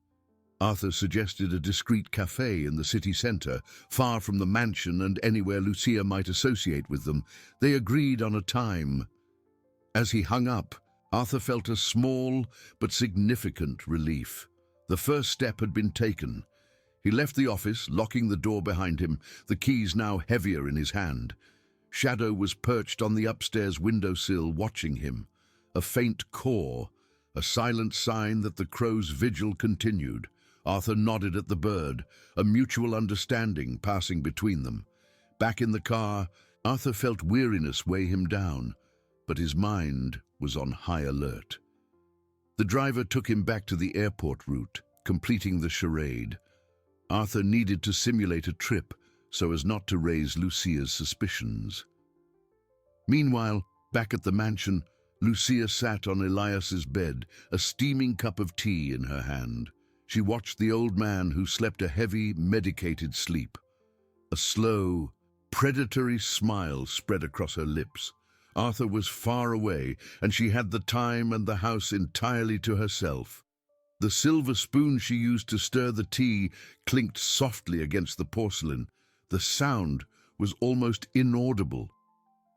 Arthur suggested a discreet cafe in the city centre, far from the mansion and anywhere Lucia might associate with them. They agreed on a time. As he hung up, Arthur felt a small but significant relief. The first step had been taken. He left the office, locking the door behind him, the keys now heavier in his hand. Shadow was perched on the upstairs windowsill watching him. A faint caw, a silent sign that the crow's vigil continued. Arthur nodded at the bird, a mutual understanding passing between them. Back in the car, Arthur felt weariness weigh him down, but his mind was on high alert. The driver took him back to the airport route, completing the charade. Arthur needed to simulate a trip so as not to raise Lucia's suspicions. Meanwhile, back at the mansion, Lucia sat on Elias's bed, a steaming cup of tea in her hand. She watched the old man who slept a heavy, medicated sleep. A slow, predatory smile spread across her lips. Arthur was far away, and she had the time and the house entirely to herself. The silver spoon she used to stir the tea clinked softly against the porcelain. The sound was almost inaudible.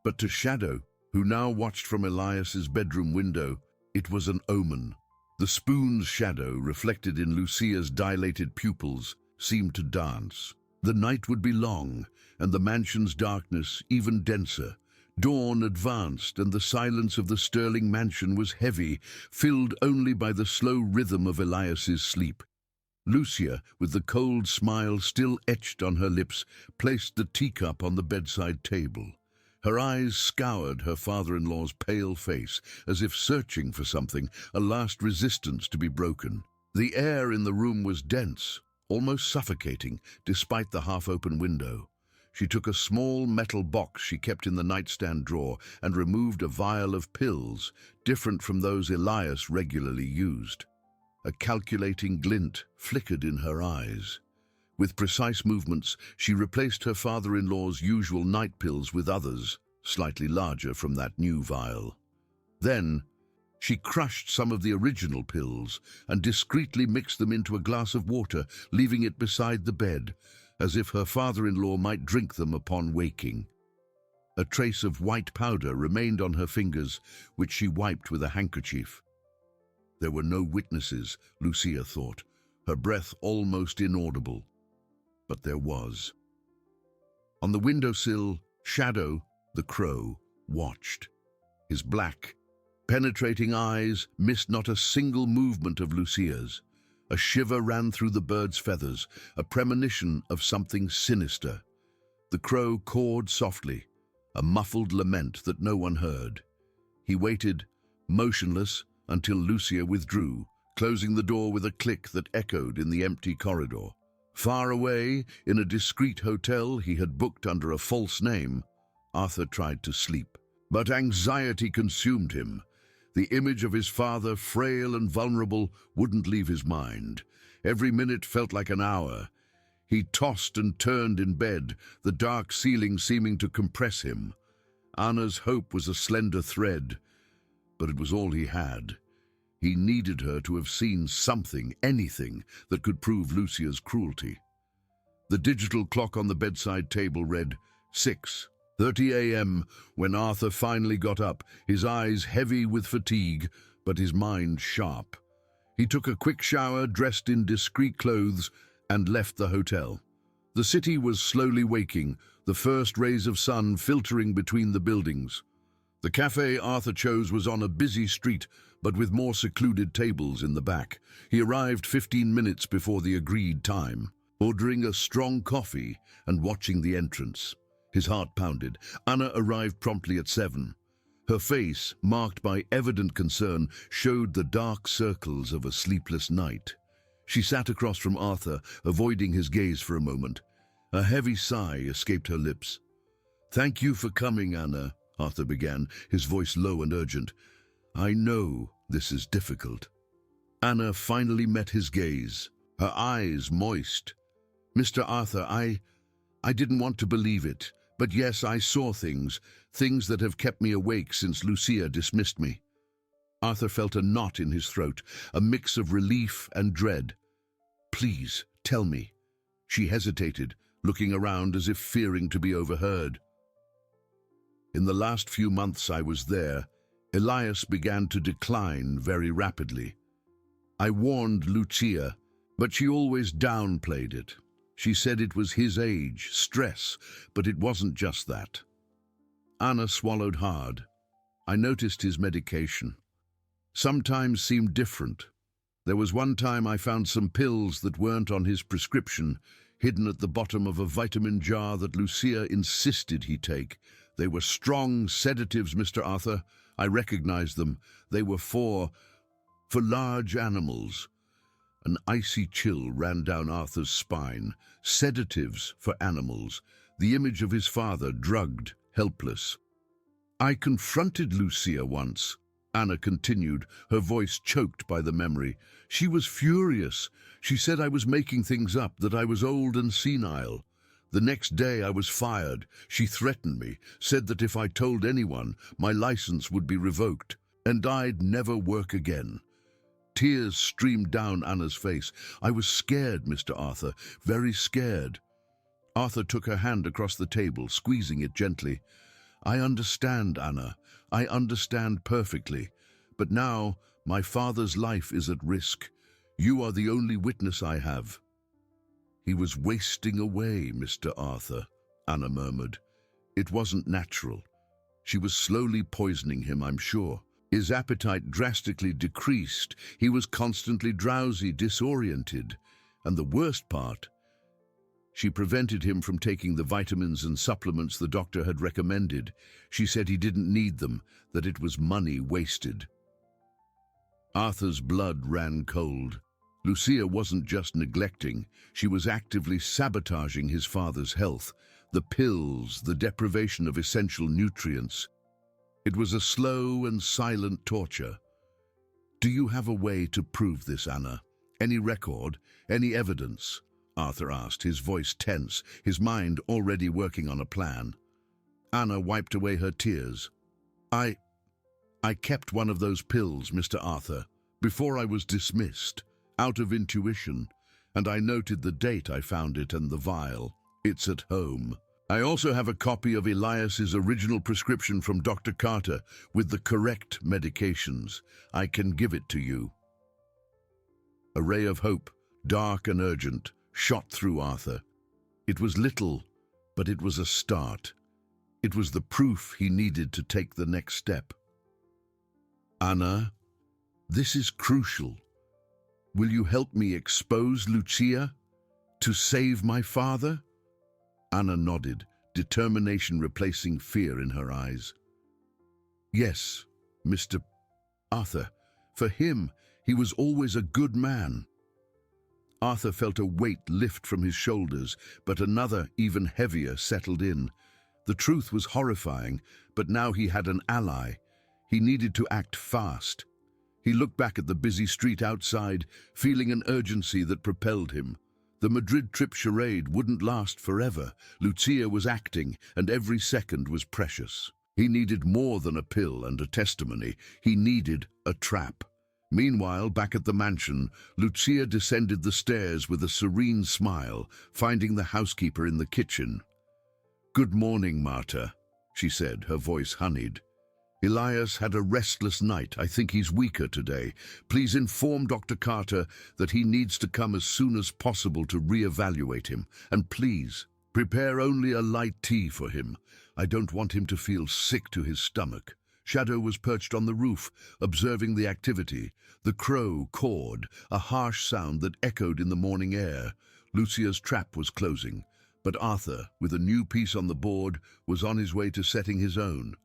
But to Shadow, who now watched from Elias's bedroom window, it was an omen. The spoon's shadow, reflected in Lucia's dilated pupils, seemed to dance. The night would be long, and the mansion's darkness even denser. Dawn advanced, and the silence of the Sterling mansion was heavy, filled only by the slow rhythm of Elias's sleep. Lucia, with the cold smile still etched on her lips, placed the teacup on the bedside table. Her eyes scoured her father-in-law's pale face, as if searching for something, a last resistance to be broken. The air in the room was dense, almost suffocating, despite the half-open window. She took a small metal box she kept in the nightstand drawer and removed a vial of pills, different from those Elias regularly used. A calculating glint flickered in her eyes. With precise movements, she replaced her father-in-law's usual night pills with others, slightly larger from that new vial. Then, she crushed some of the original pills and discreetly mixed them into a glass of water, leaving it beside the bed, as if her father-in-law might drink them upon waking. A trace of white powder remained on her fingers, which she wiped with a handkerchief. There were no witnesses, Lucia thought, her breath almost inaudible. But there was. On the windowsill, Shadow, the crow, watched. His black, penetrating eyes missed not a single movement of Lucia's. A shiver ran through the bird's feathers, a premonition of something sinister. The crow cawed softly, a muffled lament that no one heard. He waited, motionless, until Lucia withdrew, closing the door with a click that echoed in the empty corridor. Far away, in a discreet hotel he had booked under a false name, Arthur tried to sleep. But anxiety consumed him. The image of his father, frail and vulnerable, wouldn't leave his mind. Every minute felt like an hour. He tossed and turned in bed, the dark ceiling seeming to compress him. Anna's hope was a slender thread, but it was all he had. He needed her to have seen something, anything, that could prove Lucia's cruelty. The digital clock on the bedside table read 6:30 a.m. when Arthur finally got up, his eyes heavy with fatigue, but his mind sharp. He took a quick shower, dressed in discreet clothes, and left the hotel. The city was slowly waking, the first rays of sun filtering between the buildings. The cafe Arthur chose was on a busy street, but with more secluded tables in the back. He arrived 15 minutes before the agreed time, ordering a strong coffee and watching the entrance. His heart pounded. Anna arrived promptly at 7. Her face, marked by evident concern, showed the dark circles of a sleepless night. She sat across from Arthur, avoiding his gaze for a moment. A heavy sigh escaped her lips. "Thank you for coming, Anna," Arthur began, his voice low and urgent. "I know this is difficult." Anna finally met his gaze, her eyes moist. "Mr. Arthur, I didn't want to believe it, but yes, I saw things that have kept me awake since Lucia dismissed me." Arthur felt a knot in his throat, a mix of relief and dread. "Please, tell me." She hesitated, looking around as if fearing to be overheard. "In the last few months I was there, Elias began to decline very rapidly. I warned Lucia, but she always downplayed it. She said it was his age, stress, but it wasn't just that." Anna swallowed hard. "I noticed his medication. Sometimes seemed different. There was one time I found some pills that weren't on his prescription. hidden at the bottom of a vitamin jar that Lucia insisted he take. They were strong sedatives, Mr. Arthur. I recognized them. They were for large animals. An icy chill ran down Arthur's spine. Sedatives for animals. The image of his father, drugged, helpless. I confronted Lucia once, Anna continued, her voice choked by the memory. She was furious. She said I was making things up, that I was old and senile. The next day I was fired. She threatened me, said that if I told anyone, my license would be revoked, and I'd never work again. Tears streamed down Anna's face. I was scared, Mr. Arthur, very scared. Arthur took her hand across the table, squeezing it gently. I understand, Anna. I understand perfectly. But now my father's life is at risk. You are the only witness I have. He was wasting away, Mr. Arthur, Anna murmured. It wasn't natural. She was slowly poisoning him, I'm sure. His appetite drastically decreased. He was constantly drowsy, disoriented. And the worst part, she prevented him from taking the vitamins and supplements the doctor had recommended. She said he didn't need them, that it was money wasted. Arthur's blood ran cold. Lucia wasn't just neglecting, she was actively sabotaging his father's health. The pills, the deprivation of essential nutrients. It was a slow and silent torture. Do you have a way to prove this, Anna? Any record? Any evidence? Arthur asked, his voice tense, his mind already working on a plan. Anna wiped away her tears. I kept one of those pills, Mr. Arthur, before I was dismissed, out of intuition, and I noted the date I found it and the vial. It's at home. I also have a copy of Elias's original prescription from Dr. Carter with the correct medications. I can give it to you. A ray of hope, dark and urgent, shot through Arthur. It was little, but it was a start. It was the proof he needed to take the next step. Anna, this is crucial. Will you help me expose Lucia? To save my father? Anna nodded, determination replacing fear in her eyes. Yes, Mr. Arthur. For him, he was always a good man. Arthur felt a weight lift from his shoulders, but another, even heavier, settled in. The truth was horrifying, but now he had an ally. He needed to act fast. He looked back at the busy street outside, feeling an urgency that propelled him. The Madrid trip charade wouldn't last forever. Lucia was acting, and every second was precious. He needed more than a pill and a testimony. He needed a trap. Meanwhile, back at the mansion, Lucia descended the stairs with a serene smile, finding the housekeeper in the kitchen. "Good morning, Marta," she said, her voice honeyed. "Elias had a restless night. I think he's weaker today. Please inform Dr. Carter that he needs to come as soon as possible to re-evaluate him. And please, prepare only a light tea for him. I don't want him to feel sick to his stomach." Shadow was perched on the roof, observing the activity. The crow cawed, a harsh sound that echoed in the morning air. Lucia's trap was closing, but Arthur, with a new piece on the board, was on his way to setting his own.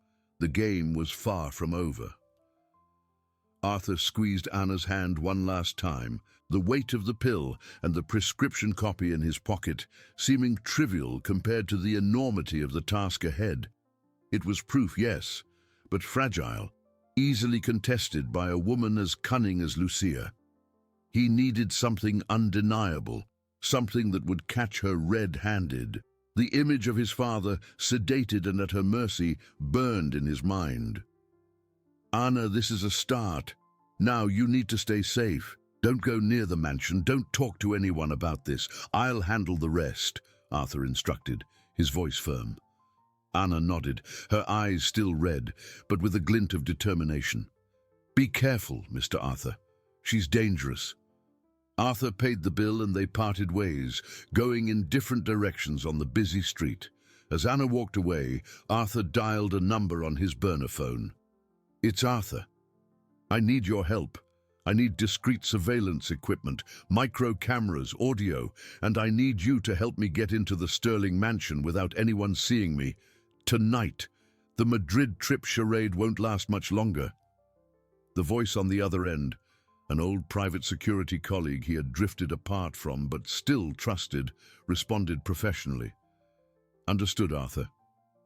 The game was far from over. Arthur squeezed Anna's hand one last time, the weight of the pill and the prescription copy in his pocket seeming trivial compared to the enormity of the task ahead. It was proof, yes, but fragile, easily contested by a woman as cunning as Lucia. He needed something undeniable, something that would catch her red-handed. The image of his father, sedated and at her mercy, burned in his mind. "Anna, this is a start. Now you need to stay safe. Don't go near the mansion. Don't talk to anyone about this. I'll handle the rest," Arthur instructed, his voice firm. Anna nodded, her eyes still red, but with a glint of determination. "Be careful, Mr. Arthur. She's dangerous." Arthur paid the bill and they parted ways, going in different directions on the busy street. As Anna walked away, Arthur dialed a number on his burner phone. "It's Arthur. I need your help. I need discreet surveillance equipment, micro cameras, audio, and I need you to help me get into the Sterling mansion without anyone seeing me. Tonight. The Madrid trip charade won't last much longer." The voice on the other end, an old private security colleague he had drifted apart from but still trusted, responded professionally. "Understood, Arthur.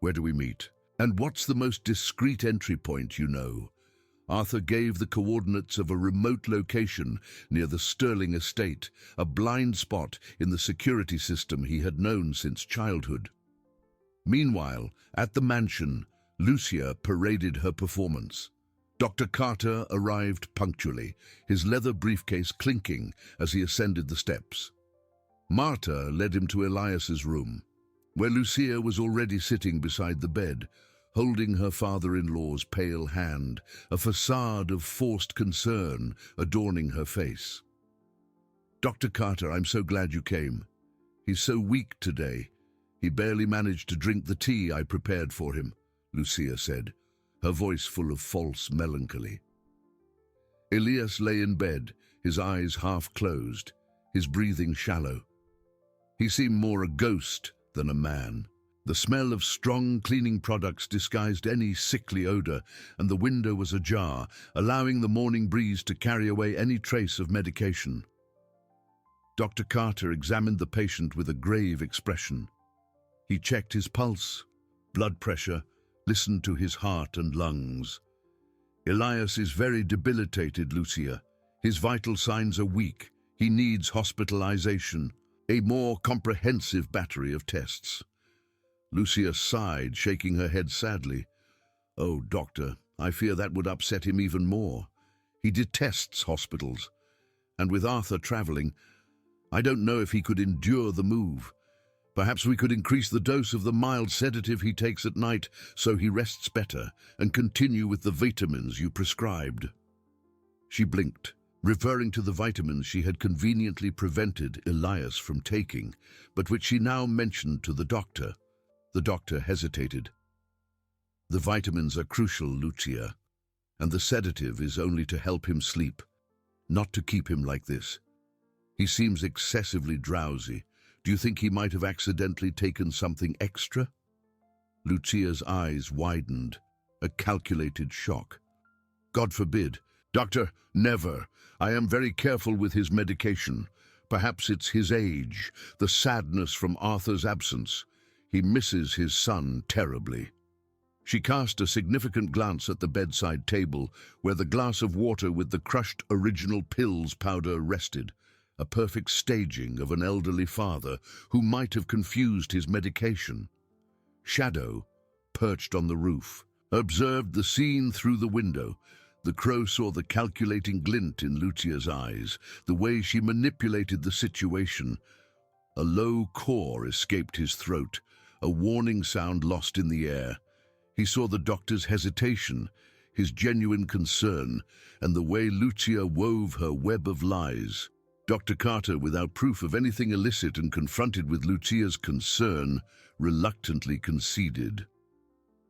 Where do we meet? And what's the most discreet entry point you know?" Arthur gave the coordinates of a remote location near the Sterling estate, a blind spot in the security system he had known since childhood. Meanwhile, at the mansion, Lucia paraded her performance. Dr. Carter arrived punctually, his leather briefcase clinking as he ascended the steps. Marta led him to Elias's room, where Lucia was already sitting beside the bed, holding her father-in-law's pale hand, a facade of forced concern adorning her face. "Dr. Carter, I'm so glad you came. He's so weak today. He barely managed to drink the tea I prepared for him," Lucia said, her voice full of false melancholy. Elias lay in bed, his eyes half closed, his breathing shallow. He seemed more a ghost than a man. The smell of strong cleaning products disguised any sickly odor, and the window was ajar, allowing the morning breeze to carry away any trace of medication. Dr. Carter examined the patient with a grave expression. He checked his pulse, blood pressure, listened to his heart and lungs. "Elias is very debilitated, Lucia. His vital signs are weak. He needs hospitalization, a more comprehensive battery of tests." Lucia sighed, shaking her head sadly. "Oh, doctor, I fear that would upset him even more. He detests hospitals. And with Arthur traveling, I don't know if he could endure the move. Perhaps we could increase the dose of the mild sedative he takes at night so he rests better and continue with the vitamins you prescribed." She blinked, referring to the vitamins she had conveniently prevented Elias from taking, but which she now mentioned to the doctor. The doctor hesitated. "The vitamins are crucial, Lucia, and the sedative is only to help him sleep, not to keep him like this. He seems excessively drowsy. Do you think he might have accidentally taken something extra?" Lucia's eyes widened, a calculated shock. "God forbid. Doctor, never. I am very careful with his medication. Perhaps it's his age, the sadness from Arthur's absence. He misses his son terribly." She cast a significant glance at the bedside table, where the glass of water with the crushed original pills powder rested, a perfect staging of an elderly father who might have confused his medication. Shadow, perched on the roof, observed the scene through the window. The crow saw the calculating glint in Lucia's eyes, the way she manipulated the situation. A low caw escaped his throat, a warning sound lost in the air. He saw the doctor's hesitation, his genuine concern, and the way Lucia wove her web of lies. Dr. Carter, without proof of anything illicit and confronted with Lucia's concern, reluctantly conceded.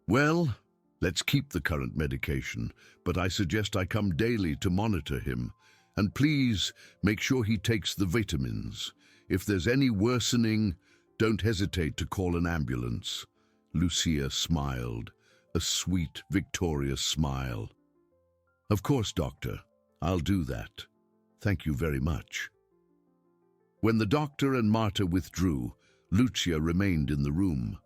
"Well, let's keep the current medication, but I suggest I come daily to monitor him. And please make sure he takes the vitamins. If there's any worsening, don't hesitate to call an ambulance." Lucia smiled, a sweet, victorious smile. "Of course, doctor. I'll do that. Thank you very much." When the doctor and Marta withdrew, Lucia remained in the room.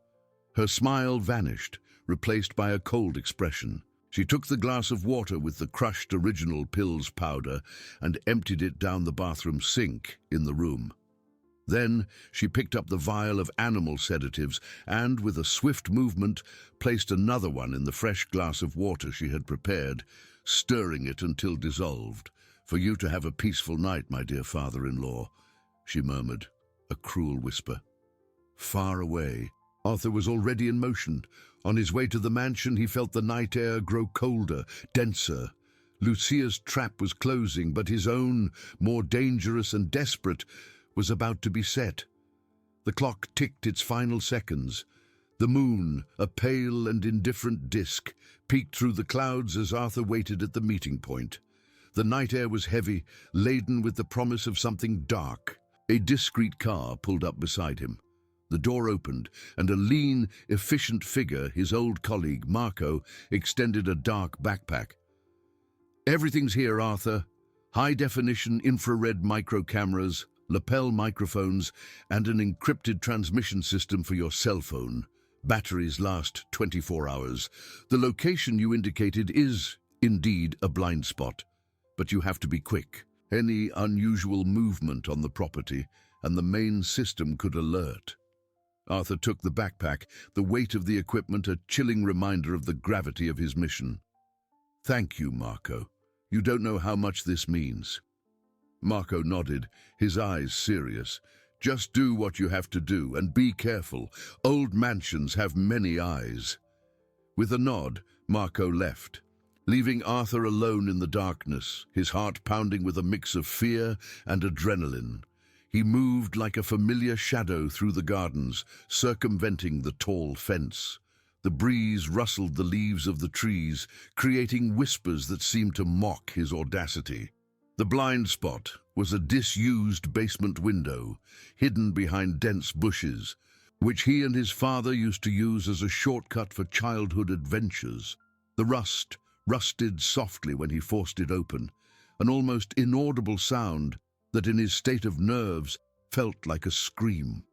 Her smile vanished, replaced by a cold expression. She took the glass of water with the crushed original pills powder and emptied it down the bathroom sink in the room. Then she picked up the vial of animal sedatives and, with a swift movement, placed another one in the fresh glass of water she had prepared, stirring it until dissolved. "For you to have a peaceful night, my dear father-in-law," she murmured, a cruel whisper. Far away, Arthur was already in motion. On his way to the mansion, he felt the night air grow colder, denser. Lucia's trap was closing, but his own, more dangerous and desperate, was about to be set. The clock ticked its final seconds. The moon, a pale and indifferent disk, peeked through the clouds as Arthur waited at the meeting point. The night air was heavy, laden with the promise of something dark. A discreet car pulled up beside him. The door opened, and a lean, efficient figure, his old colleague, Marco, extended a dark backpack. "Everything's here, Arthur. High-definition infrared micro-cameras, lapel microphones, and an encrypted transmission system for your cell phone. Batteries last 24 hours. The location you indicated is, indeed, a blind spot, but you have to be quick. Any unusual movement on the property, and the main system could alert." Arthur took the backpack, the weight of the equipment a chilling reminder of the gravity of his mission. "Thank you, Marco. You don't know how much this means." Marco nodded, his eyes serious. "Just do what you have to do, and be careful. Old mansions have many eyes." With a nod, Marco left, leaving Arthur alone in the darkness, his heart pounding with a mix of fear and adrenaline. He moved like a familiar shadow through the gardens, circumventing the tall fence. The breeze rustled the leaves of the trees, creating whispers that seemed to mock his audacity. The blind spot was a disused basement window, hidden behind dense bushes, which he and his father used to use as a shortcut for childhood adventures. The rust rusted softly when he forced it open, an almost inaudible sound that in his state of nerves felt like a scream.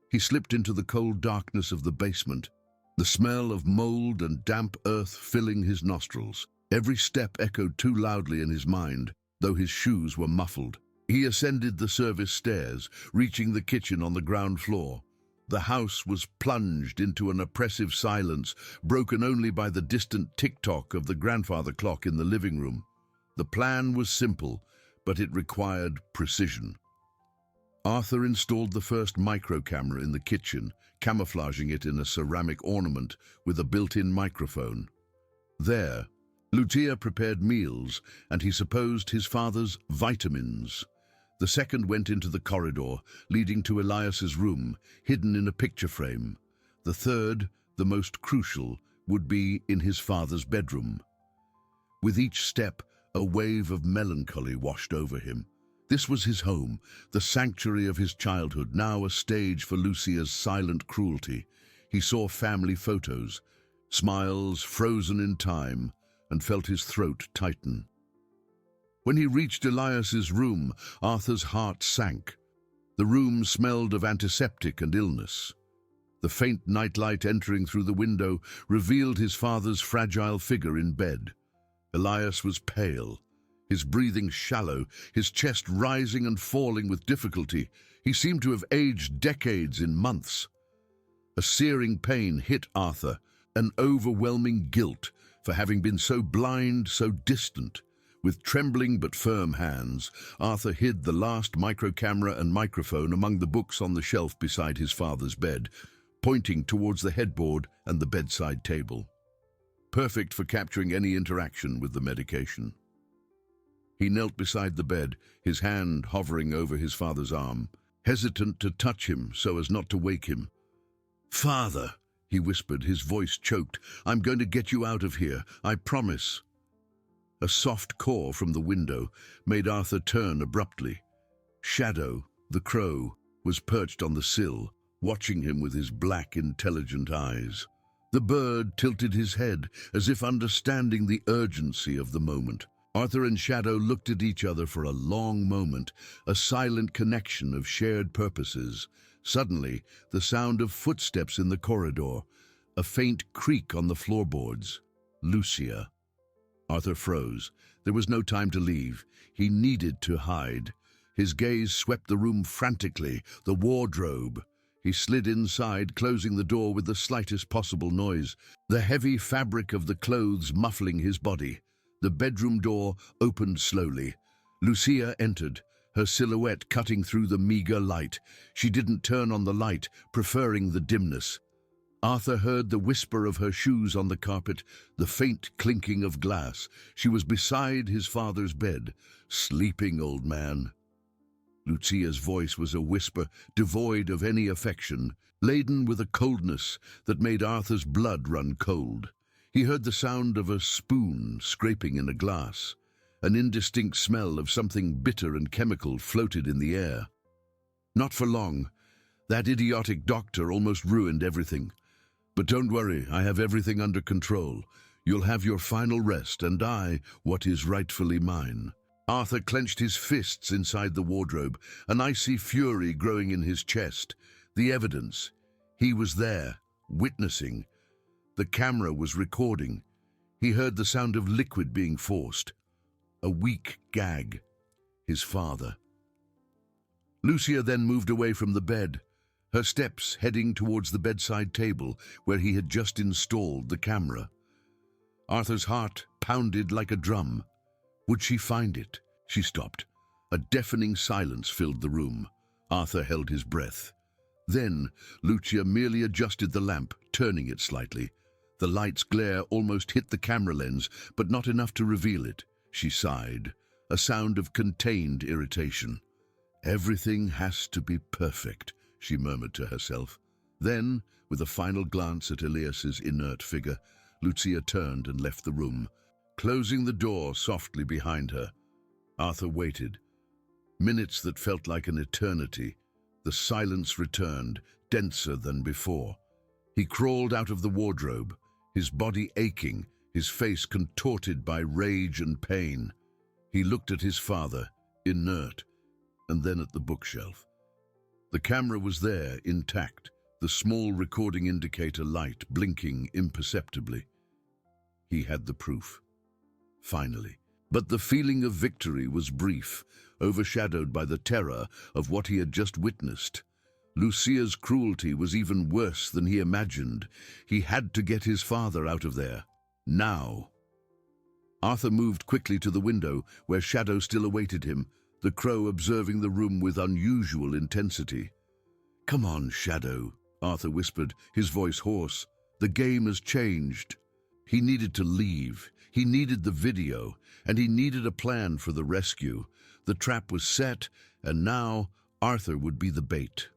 He slipped into the cold darkness of the basement, the smell of mold and damp earth filling his nostrils. Every step echoed too loudly in his mind, though his shoes were muffled. He ascended the service stairs, reaching the kitchen on the ground floor. The house was plunged into an oppressive silence, broken only by the distant tick-tock of the grandfather clock in the living room. The plan was simple, but it required precision. Arthur installed the first micro-camera in the kitchen, camouflaging it in a ceramic ornament with a built-in microphone. There, Lucia prepared meals, and he supposed his father's vitamins. The second went into the corridor, leading to Elias's room, hidden in a picture frame. The third, the most crucial, would be in his father's bedroom. With each step, a wave of melancholy washed over him. This was his home, the sanctuary of his childhood, now a stage for Lucia's silent cruelty. He saw family photos, smiles frozen in time, and felt his throat tighten. When he reached Elias's room, Arthur's heart sank. The room smelled of antiseptic and illness. The faint nightlight entering through the window revealed his father's fragile figure in bed. Elias was pale, his breathing shallow, his chest rising and falling with difficulty. He seemed to have aged decades in months. A searing pain hit Arthur, an overwhelming guilt for having been so blind, so distant. With trembling but firm hands, Arthur hid the last micro-camera and microphone among the books on the shelf beside his father's bed, pointing towards the headboard and the bedside table. Perfect for capturing any interaction with the medication. He knelt beside the bed, his hand hovering over his father's arm, hesitant to touch him so as not to wake him. "Father," he whispered, his voice choked, "I'm going to get you out of here, I promise." A soft caw from the window made Arthur turn abruptly. Shadow, the crow, was perched on the sill, watching him with his black, intelligent eyes. The bird tilted his head, as if understanding the urgency of the moment. Arthur and Shadow looked at each other for a long moment, a silent connection of shared purposes. Suddenly, the sound of footsteps in the corridor, a faint creak on the floorboards. Lucia. Arthur froze. There was no time to leave. He needed to hide. His gaze swept the room frantically. The wardrobe. He slid inside, closing the door with the slightest possible noise, the heavy fabric of the clothes muffling his body. The bedroom door opened slowly. Lucia entered, her silhouette cutting through the meager light. She didn't turn on the light, preferring the dimness. Arthur heard the whisper of her shoes on the carpet, the faint clinking of glass. She was beside his father's bed. "Sleeping, old man." Lucia's voice was a whisper, devoid of any affection, laden with a coldness that made Arthur's blood run cold. He heard the sound of a spoon scraping in a glass, An indistinct smell of something bitter and chemical floated in the air. Not for long. That idiotic doctor almost ruined everything. But don't worry, I have everything under control. You'll have your final rest, and what is rightfully mine. Arthur clenched his fists inside the wardrobe, an icy fury growing in his chest. The evidence. He was there, witnessing. The camera was recording. He heard the sound of liquid being forced. A weak gag. His father. Lucia then moved away from the bed, her steps heading towards the bedside table where he had just installed the camera. Arthur's heart pounded like a drum. Would she find it? She stopped. A deafening silence filled the room. Arthur held his breath. Then, Lucia merely adjusted the lamp, turning it slightly. The light's glare almost hit the camera lens, but not enough to reveal it. She sighed, a sound of contained irritation. Everything has to be perfect, she murmured to herself. Then, with a final glance at Elias's inert figure, Lucia turned and left the room, closing the door softly behind her. Arthur waited. Minutes that felt like an eternity. The silence returned, denser than before. He crawled out of the wardrobe, his body aching, his face contorted by rage and pain. He looked at his father, inert, and then at the bookshelf. The camera was there, intact, the small recording indicator light blinking imperceptibly. He had the proof. Finally. But the feeling of victory was brief, overshadowed by the terror of what he had just witnessed. Lucia's cruelty was even worse than he imagined. He had to get his father out of there. Now. Arthur moved quickly to the window, where Shadow still awaited him, the crow observing the room with unusual intensity. "Come on, Shadow," Arthur whispered, his voice hoarse. "The game has changed." He needed to leave. He needed the video, and he needed a plan for the rescue. The trap was set, and now Arthur would be the bait.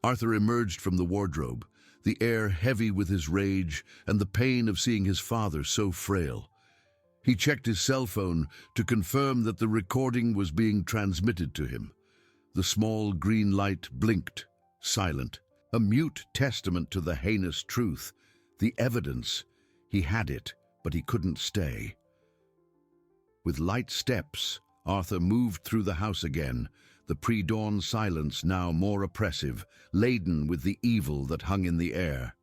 Arthur emerged from the wardrobe, the air heavy with his rage and the pain of seeing his father so frail. He checked his cell phone to confirm that the recording was being transmitted to him. The small green light blinked, silent, a mute testament to the heinous truth. The evidence. He had it, but he couldn't stay. With light steps, Arthur moved through the house again, the pre-dawn silence now more oppressive, laden with the evil that hung in the air.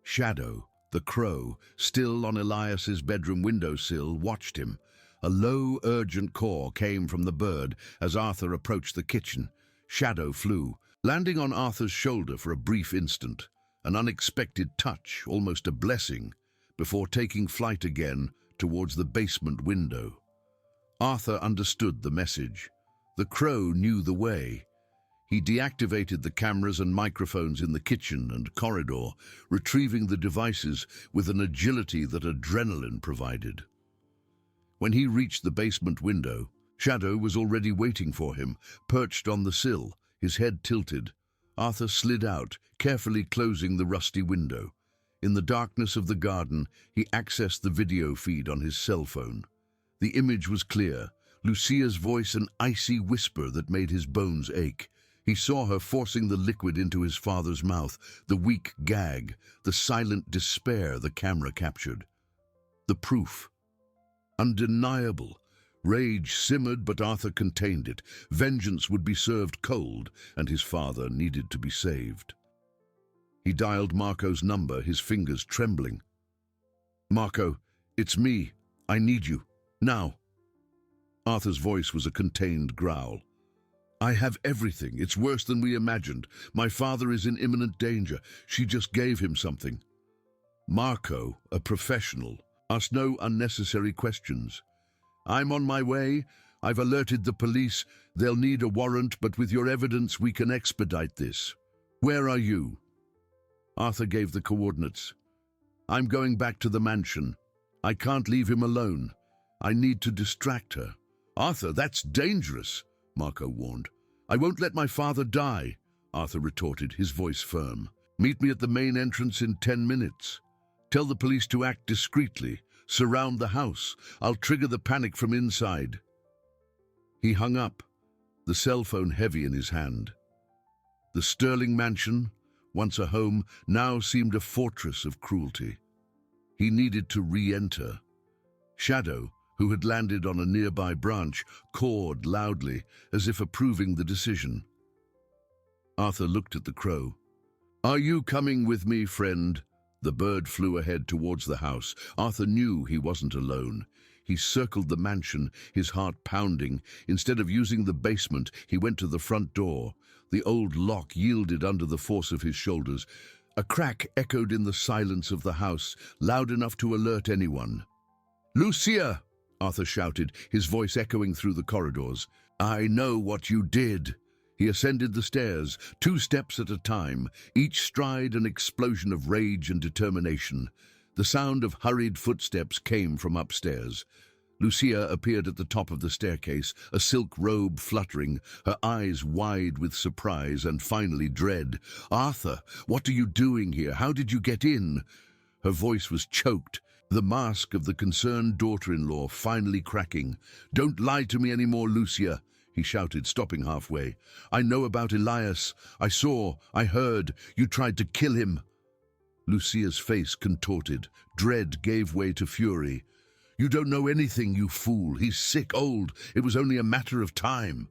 Shadow, the crow, still on Elias's bedroom windowsill, watched him. A low, urgent call came from the bird as Arthur approached the kitchen. Shadow flew, landing on Arthur's shoulder for a brief instant, an unexpected touch, almost a blessing, before taking flight again towards the basement window. Arthur understood the message. The crow knew the way. He deactivated the cameras and microphones in the kitchen and corridor, retrieving the devices with an agility that adrenaline provided. When he reached the basement window, Shadow was already waiting for him, perched on the sill, his head tilted. Arthur slid out, carefully closing the rusty window. In the darkness of the garden, he accessed the video feed on his cell phone. The image was clear, Lucia's voice an icy whisper that made his bones ache. He saw her forcing the liquid into his father's mouth, the weak gag, the silent despair the camera captured. The proof. Undeniable. Rage simmered, but Arthur contained it. Vengeance would be served cold, and his father needed to be saved. He dialed Marco's number, his fingers trembling. "Marco, it's me. I need you. Now." Arthur's voice was a contained growl. "I have everything. It's worse than we imagined. My father is in imminent danger. She just gave him something." Marco, a professional, asked no unnecessary questions. "I'm on my way. I've alerted the police. They'll need a warrant, but with your evidence we can expedite this. Where are you?" Arthur gave the coordinates. "I'm going back to the mansion. I can't leave him alone. I need to distract her." "Arthur, that's dangerous," Marco warned. "I won't let my father die," Arthur retorted, his voice firm. "Meet me at the main entrance in 10 minutes. Tell the police to act discreetly. Surround the house. I'll trigger the panic from inside." He hung up, the cell phone heavy in his hand. The Sterling mansion, once a home, now seemed a fortress of cruelty. He needed to re-enter. Shadow, who had landed on a nearby branch, cawed loudly, as if approving the decision. Arthur looked at the crow. "Are you coming with me, friend?" The bird flew ahead towards the house. Arthur knew he wasn't alone. He circled the mansion, his heart pounding. Instead of using the basement, he went to the front door. The old lock yielded under the force of his shoulders. A crack echoed in the silence of the house, loud enough to alert anyone. "Lucia!" Arthur shouted, his voice echoing through the corridors. "I know what you did." He ascended the stairs, 2 steps at a time, each stride an explosion of rage and determination. The sound of hurried footsteps came from upstairs. Lucia appeared at the top of the staircase, a silk robe fluttering, her eyes wide with surprise and finally dread. "Arthur, what are you doing here? How did you get in?" Her voice was choked, the mask of the concerned daughter-in-law finally cracking. "Don't lie to me anymore, Lucia," he shouted, stopping halfway. "I know about Elias. I saw, I heard. You tried to kill him." Lucia's face contorted. Dread gave way to fury. "You don't know anything, you fool. He's sick, old. It was only a matter of time."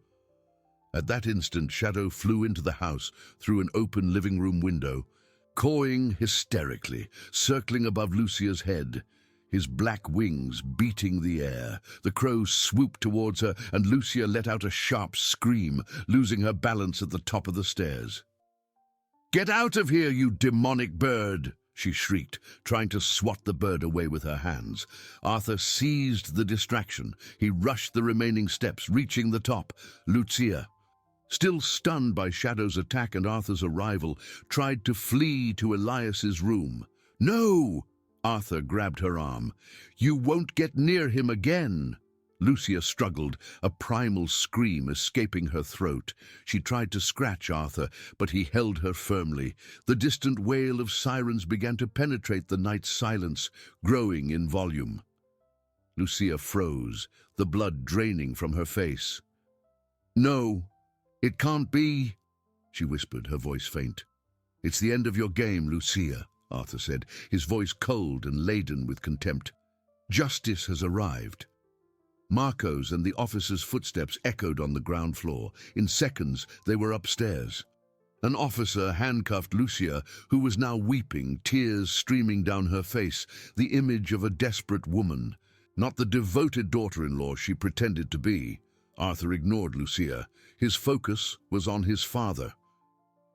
At that instant, Shadow flew into the house through an open living room window, cawing hysterically, circling above Lucia's head, his black wings beating the air. The crow swooped towards her, and Lucia let out a sharp scream, losing her balance at the top of the stairs. "Get out of here, you demonic bird!" she shrieked, trying to swat the bird away with her hands. Arthur seized the distraction. He rushed the remaining steps, reaching the top. Lucia, still stunned by Shadow's attack and Arthur's arrival, tried to flee to Elias's room. "No!" Arthur grabbed her arm. "You won't get near him again." Lucia struggled, a primal scream escaping her throat. She tried to scratch Arthur, but he held her firmly. The distant wail of sirens began to penetrate the night's silence, growing in volume. Lucia froze, the blood draining from her face. "No, it can't be," she whispered, her voice faint. "It's the end of your game, Lucia," Arthur said, his voice cold and laden with contempt. "Justice has arrived." Marco's and the officer's footsteps echoed on the ground floor. In seconds, they were upstairs. An officer handcuffed Lucia, who was now weeping, tears streaming down her face, the image of a desperate woman, not the devoted daughter-in-law she pretended to be. Arthur ignored Lucia. His focus was on his father.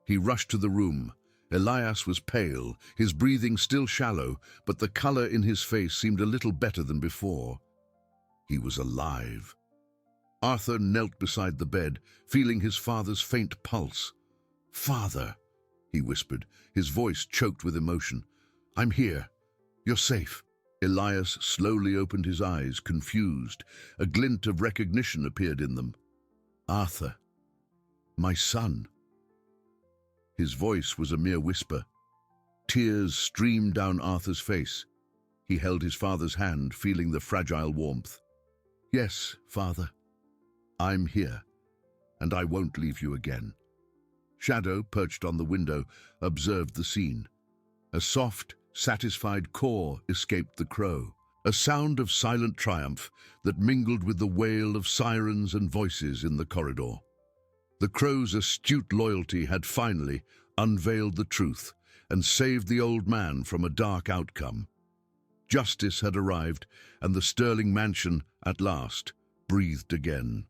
He rushed to the room. Elias was pale, his breathing still shallow, but the color in his face seemed a little better than before. He was alive. Arthur knelt beside the bed, feeling his father's faint pulse. "Father," he whispered, his voice choked with emotion. "I'm here. You're safe." Elias slowly opened his eyes, confused. A glint of recognition appeared in them. "Arthur, my son." His voice was a mere whisper. Tears streamed down Arthur's face. He held his father's hand, feeling the fragile warmth. "Yes, Father, I'm here, and I won't leave you again." Shadow, perched on the window, observed the scene. A soft, satisfied caw escaped the crow, a sound of silent triumph that mingled with the wail of sirens and voices in the corridor. The crow's astute loyalty had finally unveiled the truth and saved the old man from a dark outcome. Justice had arrived, and the Sterling mansion, at last, breathed again.